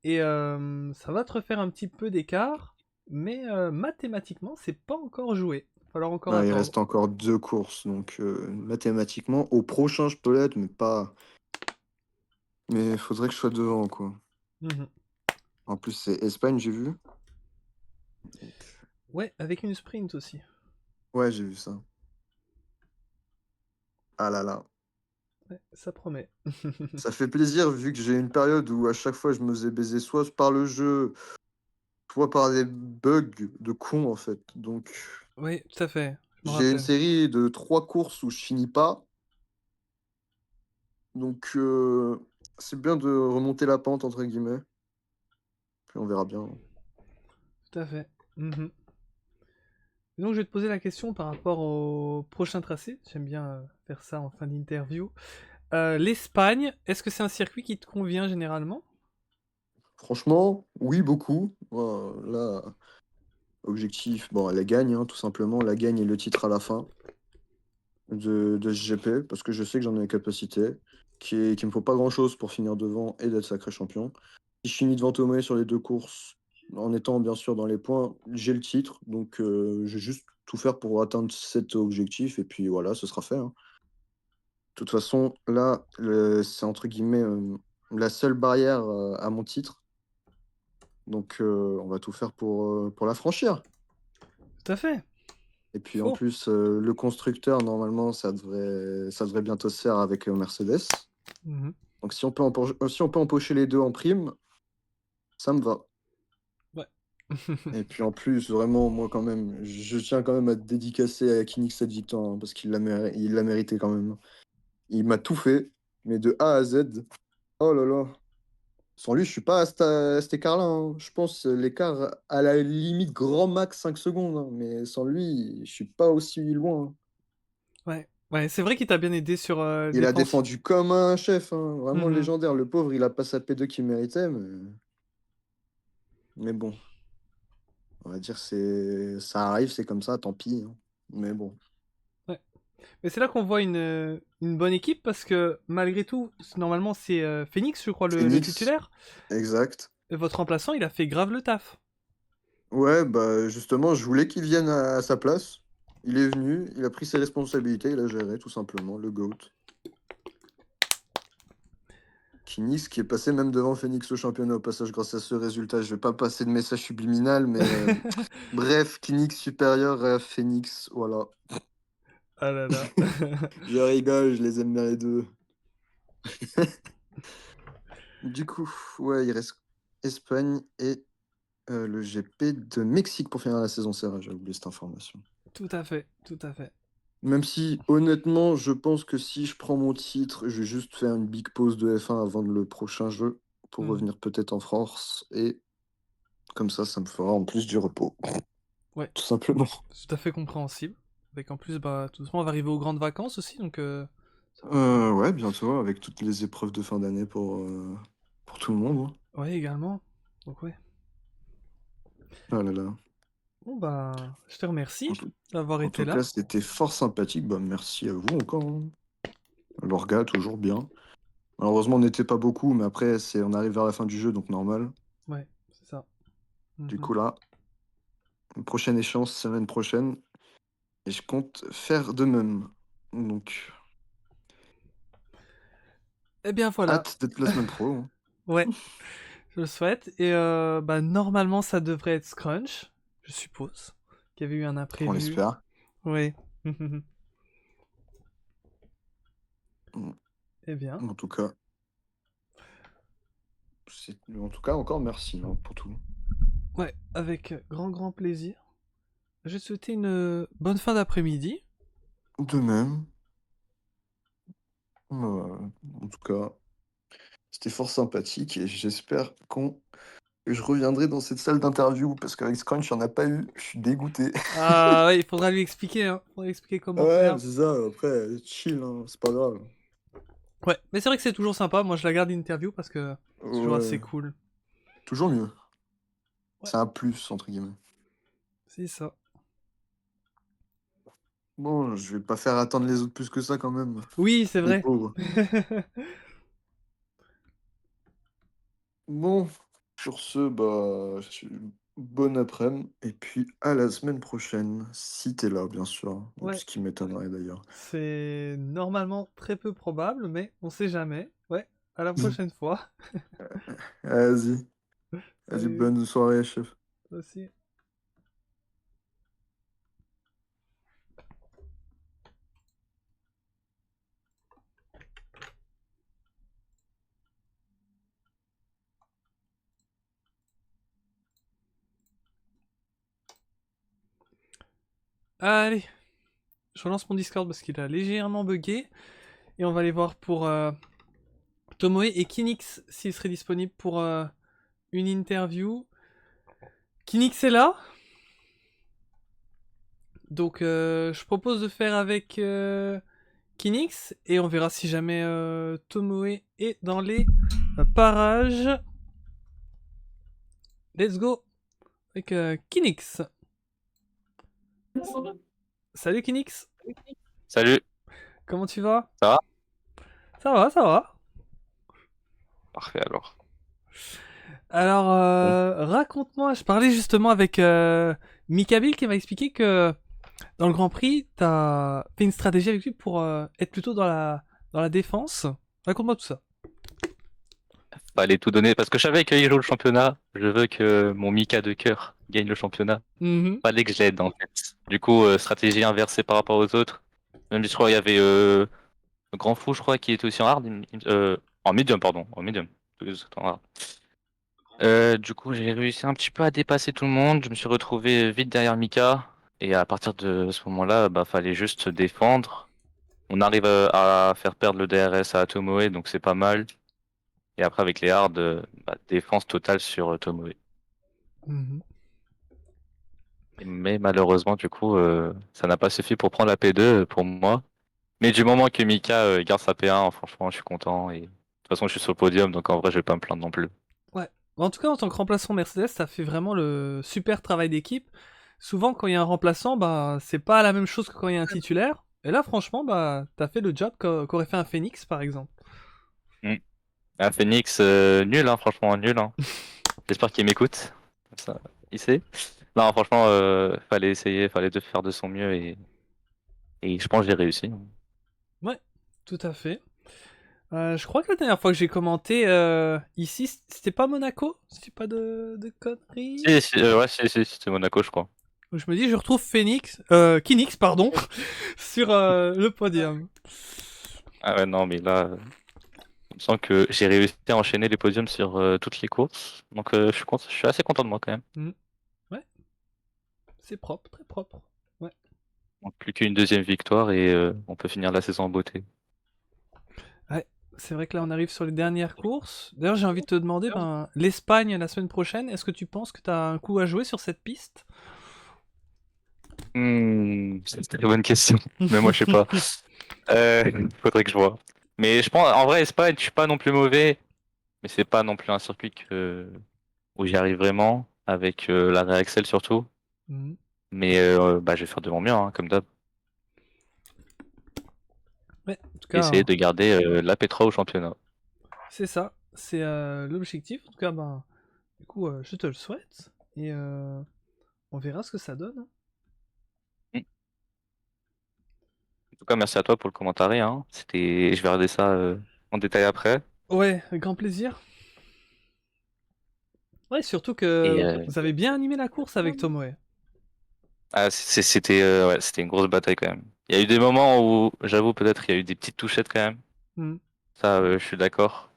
Et ça va te refaire un petit peu d'écart, mais mathématiquement, c'est pas encore joué. Il va falloir encore Ouais, il attendre. reste encore 2 courses. Donc, mathématiquement, au prochain, je peux l'être, mais pas. Mais il faudrait que je sois devant, quoi. Mhm. En plus, c'est Espagne, j'ai vu. Ouais, avec une sprint aussi. Ouais, j'ai vu ça. Ah là là. Ouais, ça promet. Ça fait plaisir vu que j'ai une période où à chaque fois je me faisais baiser soit par le jeu, soit par des bugs de con en fait. Donc Oui, tout à fait, je me j'ai une rappelle. série de 3 courses où je finis pas. Donc c'est bien de remonter la pente entre guillemets. Puis on verra bien. Tout à fait. Mhm. Et donc je vais te poser la question par rapport au prochain tracé. J'aime bien faire ça en fin d'interview. L'Espagne, est-ce que c'est un circuit qui te convient généralement? Franchement, oui, beaucoup. Là, objectif, bon, la gagne, hein, tout simplement. La gagne et le titre à la fin de ce GP, parce que je sais que j'en ai la capacité, qu'il me faut pas grand-chose pour finir devant et d'être sacré champion. Si je finis devant Thomas sur les 2 courses, en étant bien sûr dans les points, j'ai le titre, donc je vais juste tout faire pour atteindre cet objectif, et puis voilà, ce sera fait, hein. De toute façon, là, c'est entre guillemets la seule barrière à mon titre, donc on va tout faire pour la franchir. Tout à fait. Et puis en Faut. plus, le constructeur, normalement, ça devrait bientôt se faire avec Mercedes. Mhm. Donc si on peut empocher les deux en prime, ça me va. Ouais. Et puis en plus, vraiment, moi quand même, je tiens quand même à dédicacer à Kinix cette victoire, hein, parce il l'a mérité quand même. Il m'a tout fait, mais de A à Z. Oh là là. Sans lui, je suis pas à cet écart-là, hein. Je pense l'écart à la limite grand max 5 secondes, hein. Mais sans lui, je suis pas aussi loin, hein. Ouais. Ouais, c'est vrai qu'il t'a bien aidé sur Il a défense. défendu comme un chef, hein, vraiment Mhm. légendaire. Le pauvre, il a pas sa P2 qu'il méritait, mais bon, on va dire ça arrive, c'est comme ça, tant pis, hein. Mais bon, Ouais. Mais c'est là qu'on voit une bonne équipe parce que malgré tout, normalement c'est Phoenix, je crois, le Phoenix, titulaire. exact. Et votre remplaçant, il a fait grave le taf. Ouais, bah justement, je voulais qu'il vienne à sa place. Il est venu, il a pris ses responsabilités, il a géré tout simplement le GOAT. Kinis qui est passé même devant Phoenix au championnat au passage grâce à ce résultat. Je vais pas passer de message subliminal, mais bref, Kinis supérieur à Phoenix, voilà. Ah là là. Je rigole, je les aime bien les deux. Du coup, ouais, il reste Espagne et le GP de Mexique pour finir la saison serrée. J'ai oublié cette information. Tout à fait, tout à fait. Même si, honnêtement, je pense que si je prends mon titre, je vais juste faire une big pause de F1 avant le prochain jeu pour Mhm. revenir peut-être en France. Et comme ça me fera en plus du repos, Ouais, tout simplement. tout à fait compréhensible. Avec en plus, bah, tout doucement, on va arriver aux grandes vacances aussi, donc Ouais, bientôt, avec toutes les épreuves de fin d'année pour tout le monde, hein. ouais, également. Donc ouais. Ah là là. Bon bah, je te En remercie tout, d'avoir en été tout là. cas, c'était fort sympathique. Bah, merci à vous encore, hein. L'orga, toujours bien. Malheureusement, on n'était pas beaucoup, mais après, on arrive vers la fin du jeu, donc normal. Ouais, c'est ça. Du Mhm. coup, là, une prochaine échéance, semaine prochaine, et je compte faire de même. Donc, Eh bien voilà. hâte d'être la semaine pro, hein. Ouais, je le souhaite. Et bah normalement, ça devrait être Scrunch, je suppose. Qu'il y avait eu un On imprévu. l'espère. Ouais. Mm. Eh bien. En tout cas, encore merci, hein, pour tout. Ouais, avec grand grand plaisir. Je vais te souhaiter une bonne fin d'après-midi. De même. En tout cas, c'était fort sympathique et j'espère que je reviendrai dans cette salle d'interview parce qu'avec Scrunch, il n'y en a pas eu. Je suis dégoûté. Ah ouais, il faudra lui expliquer, hein. Faudra lui expliquer comment Ouais, faire. c'est ça. Après, chill, hein, c'est pas grave. Ouais, mais c'est vrai que c'est toujours sympa. Moi, je la garde l'interview parce que c'est toujours assez Ouais, cool. toujours mieux. Ouais. C'est un plus, entre guillemets. C'est ça. Bon, je vais pas faire attendre les autres plus que ça quand même. Oui, c'est Les vrai. pauvres. Bon, sur ce, bonne après-midi et puis à la semaine prochaine, si t'es là, bien sûr. Ouais. Ce qui m'étonnerait d'ailleurs. C'est normalement très peu probable, mais on sait jamais. Ouais, à la prochaine fois. Vas-y, vas-y, Salut, bonne soirée, chef. toi aussi. Allez, je relance mon Discord parce qu'il a légèrement bugué. Et on va aller voir pour Tomoe et Kinix s'il serait disponible pour une interview. Kinix est là. Donc je propose de faire avec Kinix et on verra si jamais Tomoe est dans les parages. Let's go avec Kinix. Salut Kinix, Salut, comment tu vas? ça va? Ça va, ça va. Parfait alors. Alors Bon. raconte-moi, je parlais justement avec Mikabil qui m'a expliqué que dans le Grand Prix, t'as fait une stratégie avec lui pour être plutôt dans la défense. Raconte-moi tout ça. Fallait tout donner parce que je savais qu'il joue le championnat. Je veux que mon Mika de cœur gagne le championnat. Mhm. Fallait que je l'aide en fait. Du coup, stratégie inversée par rapport aux autres. Même je crois il y avait le Grand Fou, je crois, qui était aussi en hard. En medium, pardon. En medium. Tous les autres en hard. Du coup, j'ai réussi un petit peu à dépasser tout le monde. Je me suis retrouvé vite derrière Mika. Et à partir de ce moment-là, bah, fallait juste se défendre. On arrive à faire perdre le DRS à Tomoe, donc c'est pas mal. Et après, avec les hards, défense totale sur Tomoe. Mhm. Mais malheureusement, du coup, ça n'a pas suffi pour prendre la P2 pour moi. Mais du moment que Mika garde sa P1, franchement, je suis content. Et de toute façon, je suis sur le podium, donc en vrai, je vais pas me plaindre non plus. Ouais. En tout cas, en tant que remplaçant Mercedes, t'as fait vraiment le super travail d'équipe. Souvent, quand il y a un remplaçant, bah, c'est pas la même chose que quand il y a un titulaire. Et là, franchement, bah, t'as fait le job qu'aurait fait un Phoenix, par exemple. Mm. Ah, Phoenix, nul, hein, franchement, nul. Hein. J'espère qu'il m'écoute. Comme ça, il sait. Non, franchement, fallait essayer, fallait de faire de son mieux et je pense que j'ai réussi. Ouais, tout à fait. Je crois que la dernière fois que j'ai commenté ici, c'était pas Monaco, si je dis pas de conneries. Ouais, c'était Monaco, je crois. Je me dis, je retrouve Phoenix, Kinix, pardon, sur le podium. Ah ouais, non, mais là, il me semble que j'ai réussi à enchaîner les podiums sur toutes les courses. Donc je suis assez content de moi quand même. Ouais, c'est propre, très propre. Ouais. Donc, plus qu'une deuxième victoire et on peut finir la saison en beauté. Ouais, c'est vrai que là on arrive sur les dernières courses. D'ailleurs, j'ai envie de te demander, ben, l'Espagne la semaine prochaine, est-ce que tu penses que tu as un coup à jouer sur cette piste? C'est une très bonne question. Mais moi, je sais pas. Faudrait que je vois. Mais je pense, en vrai, Espagne, je suis pas non plus mauvais. Mais c'est pas non plus un circuit où j'y arrive vraiment. Avec l'arrêt Axel surtout. Mhm. Mais je vais faire de mon mieux, hein, comme d'hab. Ouais, en tout Et cas, essayer de garder la P3 au championnat. c'est ça, c'est l'objectif. En tout cas, ben, du coup, je te le souhaite. Et on verra ce que ça donne, hein. Mm. En tout cas, merci à toi pour le commentaire. Hein. Je vais regarder ça en détail après. Ouais, avec grand plaisir. Ouais, surtout Et que vous avez bien animé la course avec Tomoe. c'était une grosse bataille quand même. Il y a eu des moments où, j'avoue, peut-être il y a eu des petites touchettes quand même. Mhm. Ça, je suis d'accord.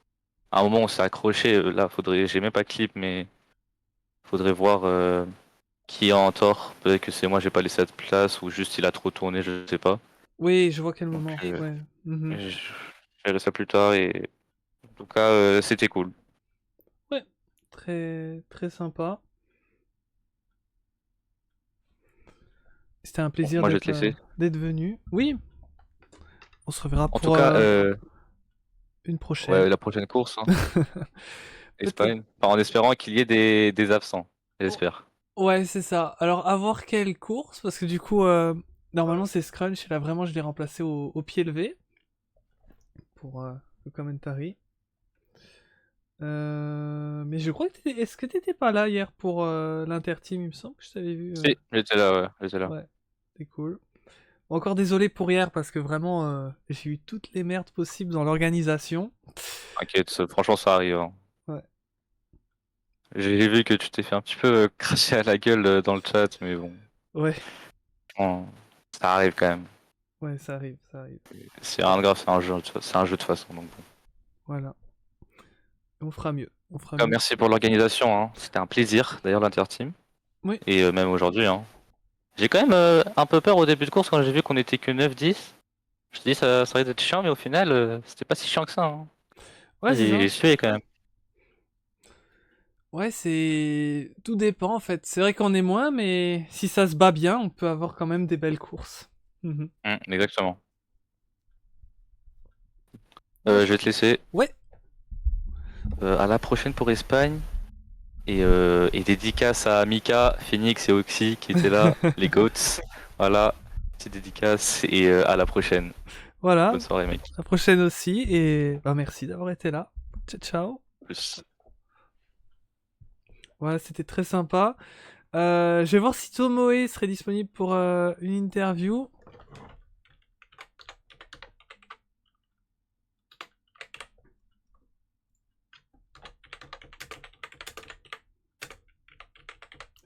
À un moment, on s'est accroché. Là, j'ai même pas de clip, mais faudrait voir qui est en tort. Peut-être que c'est moi, j'ai pas laissé de place ou juste il a trop tourné, je sais pas. Oui, je vois quel Donc, moment. Ouais. Mhm. je verrai ça plus tard et en tout cas, c'était cool. Ouais, très très sympa. C'était un Bon, plaisir moi, je vais te laisser. d'être venu. Oui, on se reverra En tout pour cas, une prochaine. ouais, la prochaine course, hein, Peut-être. Espagne. Enfin, en espérant qu'il y ait des absents. Oh, J'espère. ouais, c'est ça. Alors, à voir quelle course, parce que du coup, normalement c'est Scrunch, et là vraiment je l'ai remplacé au pied levé pour le commentary. Mais je crois que est-ce que t'étais pas là hier pour l'Interteam? Il me semble que je t'avais vu. Si, j'étais là, ouais, j'étais là. Ouais, c'est cool. Encore désolé pour hier parce que vraiment j'ai eu toutes les merdes possibles dans l'organisation. T'inquiète, franchement, ça arrive, hein. Ouais, J'ai vu que tu t'es fait un petit peu cracher à la gueule dans le chat, mais bon, ouais, bon, ça arrive quand même. ouais, ça arrive, ça arrive. C'est rien de grave, c'est un jeu de façon, donc bon. Voilà, on fera mieux, on En fera tout cas, mieux. merci pour l'organisation, hein. C'était un plaisir, d'ailleurs, l'Interteam. Oui, Et même aujourd'hui, hein. J'ai quand même un peu peur au début de course quand j'ai vu qu'on était que 9-10. Je me suis dit ça risque d'être chiant, mais au final, c'était pas si chiant que ça, hein. ouais, c'est J'ai ça. sué quand même. Ouais, c'est tout dépend en fait. C'est vrai qu'on est moins, mais si ça se bat bien, on peut avoir quand même des belles courses. Mhm. Exactement. Ouais, Je vais te laisser. ouais, À la prochaine pour Espagne. Et dédicace à Mika, Phoenix et Oxy qui étaient là, les GOATs. Voilà, petite dédicace et à la prochaine. voilà. Bonne soirée, mec. La prochaine aussi et bah merci d'avoir été là. Ciao, ciao. Plus. Voilà, c'était très sympa. Je vais voir si Tomoe serait disponible pour une interview.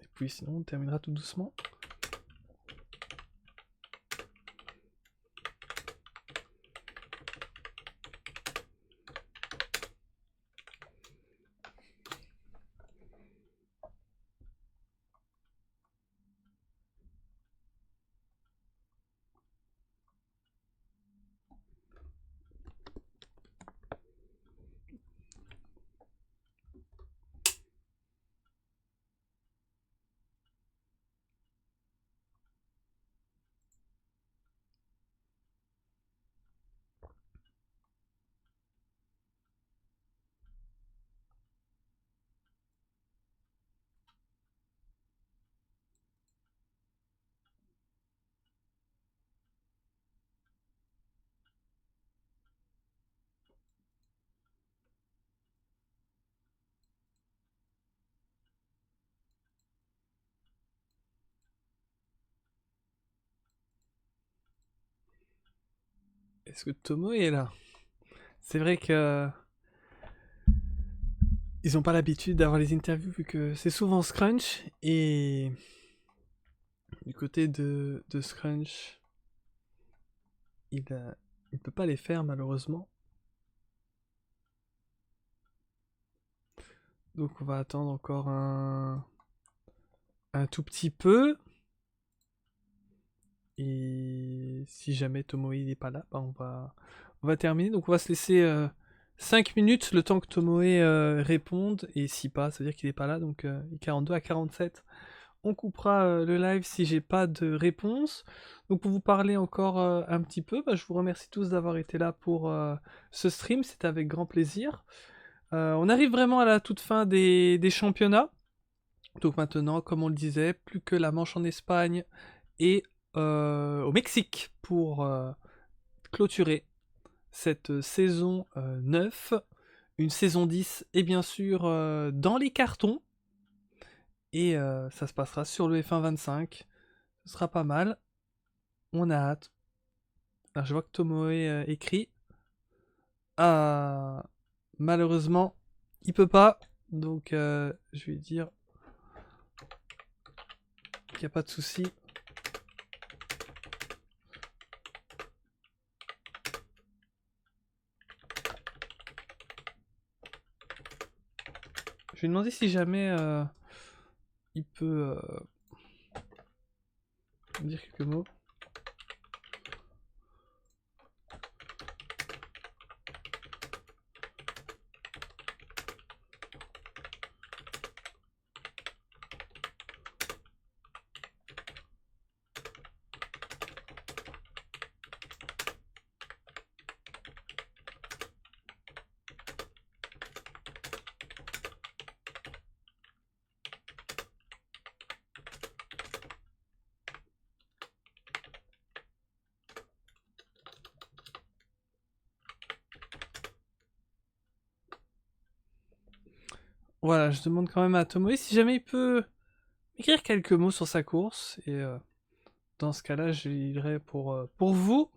Et puis sinon, on terminera tout doucement. Est-ce que Tomoe est là? C'est vrai que ils ont pas l'habitude d'avoir les interviews vu que c'est souvent Scrunch et du côté de Scrunch, il peut pas les faire malheureusement. Donc on va attendre encore un tout petit peu. Et si jamais Tomoe n'est pas là, bah on va terminer. Donc on va se laisser 5 minutes le temps que Tomoe réponde. Et si pas, ça veut dire qu'il n'est pas là. Donc 42 à 47. On coupera le live si j'ai pas de réponse. Donc pour vous parler encore un petit peu, bah, je vous remercie tous d'avoir été là pour ce stream. C'était avec grand plaisir. On arrive vraiment à la toute fin des championnats. Donc maintenant, comme on le disait, plus que la manche en Espagne et au Mexique pour clôturer cette saison 9. Une saison 10 est bien sûr dans les cartons. Et ça se passera sur le F1 25. Ce sera pas mal. On a hâte. Alors je vois que Tomoe écrit. Ah, malheureusement, il peut pas. Donc je vais dire qu'il n'y a pas de souci. Je vais demander si jamais il peut dire quelques mots. Voilà, je demande quand même à Tomoe si jamais il peut écrire quelques mots sur sa course. Et dans ce cas-là, je lirai pour vous.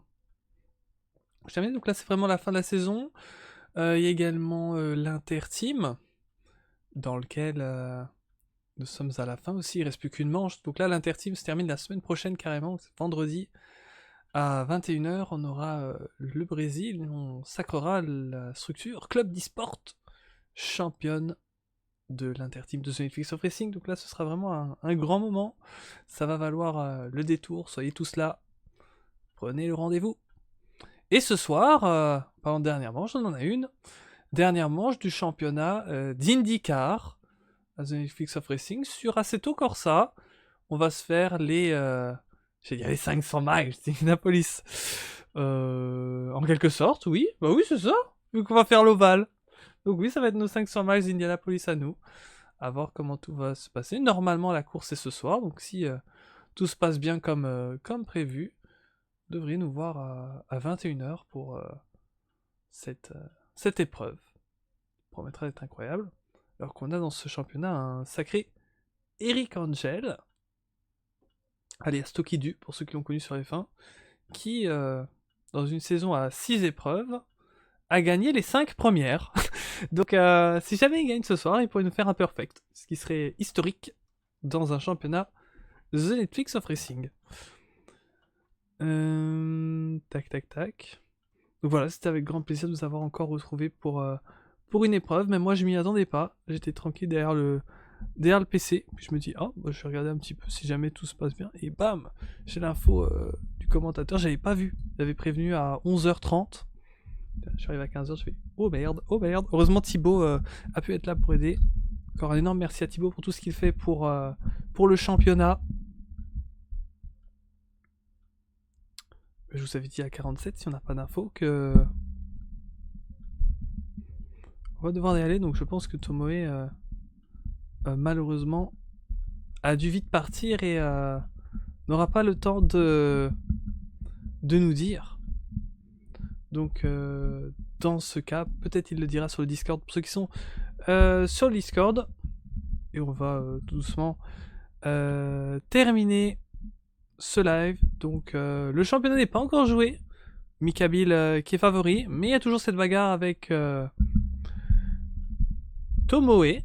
Je termine, donc là c'est vraiment la fin de la saison. Il y a également l'Inter-Team, dans lequel nous sommes à la fin aussi, il reste plus qu'une manche. Donc là l'Inter-Team se termine la semaine prochaine carrément, c'est vendredi à 21h, on aura le Brésil, on sacrera la structure Club d'e-sport championne de l'Inter-Team de The Netflix of Racing. Donc là ce sera vraiment un grand moment, ça va valoir le détour, soyez tous là, prenez le rendez-vous. Et ce soir, pendant dernière manche, on en a une. Dernière manche du championnat d'IndyCar à The Netflix of Racing sur Assetto Corsa. On va se faire les 500 miles d'Indianapolis. En quelque sorte, oui. Bah oui, c'est ça. Vu qu'on va faire l'ovale. Donc oui, ça va être nos 500 miles d'Indianapolis à nous. À voir comment tout va se passer. Normalement, la course est ce soir. Donc si tout se passe bien comme prévu, devriez nous voir à 21h pour cette épreuve. Promettra d'être incroyable. Alors qu'on a dans ce championnat un sacré Eric Angel, alias Tokidu, pour ceux qui l'ont connu sur F1, qui, dans une saison à 6 épreuves, a gagné les 5 premières. Donc si jamais il gagne ce soir, il pourrait nous faire un perfect, ce qui serait historique dans un championnat The Netflix of Racing. Tac. Donc voilà, c'était avec grand plaisir de vous avoir encore retrouvé pour une épreuve. Mais moi, je m'y attendais pas. J'étais tranquille derrière le PC. Puis je me dis, bah, je vais regarder un petit peu si jamais tout se passe bien. Et bam, j'ai l'info du commentateur. J'avais pas vu. Il avait prévenu à 11h30. Je suis arrivé à 15h. Je fais, oh merde. Heureusement, Thibaut a pu être là pour aider. Encore un énorme merci à Thibaut pour tout ce qu'il fait pour le championnat. Je vous avais dit à 47, si on n'a pas d'infos, que on va devoir y aller, donc je pense que Tomoe, malheureusement, a dû vite partir et n'aura pas le temps de nous dire. Donc, dans ce cas, peut-être il le dira sur le Discord, pour ceux qui sont sur le Discord. Et on va tout doucement terminer ce live. Donc le championnat n'est pas encore joué. Mikabil qui est favori, mais il y a toujours cette bagarre avec Tomoe.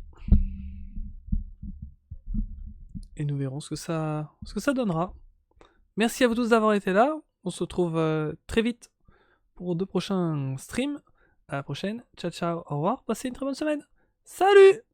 Et nous verrons ce que ça donnera. Merci à vous tous d'avoir été là. On se retrouve très vite pour 2 prochains streams. À la prochaine. Ciao, au revoir. Passez une très bonne semaine. Salut!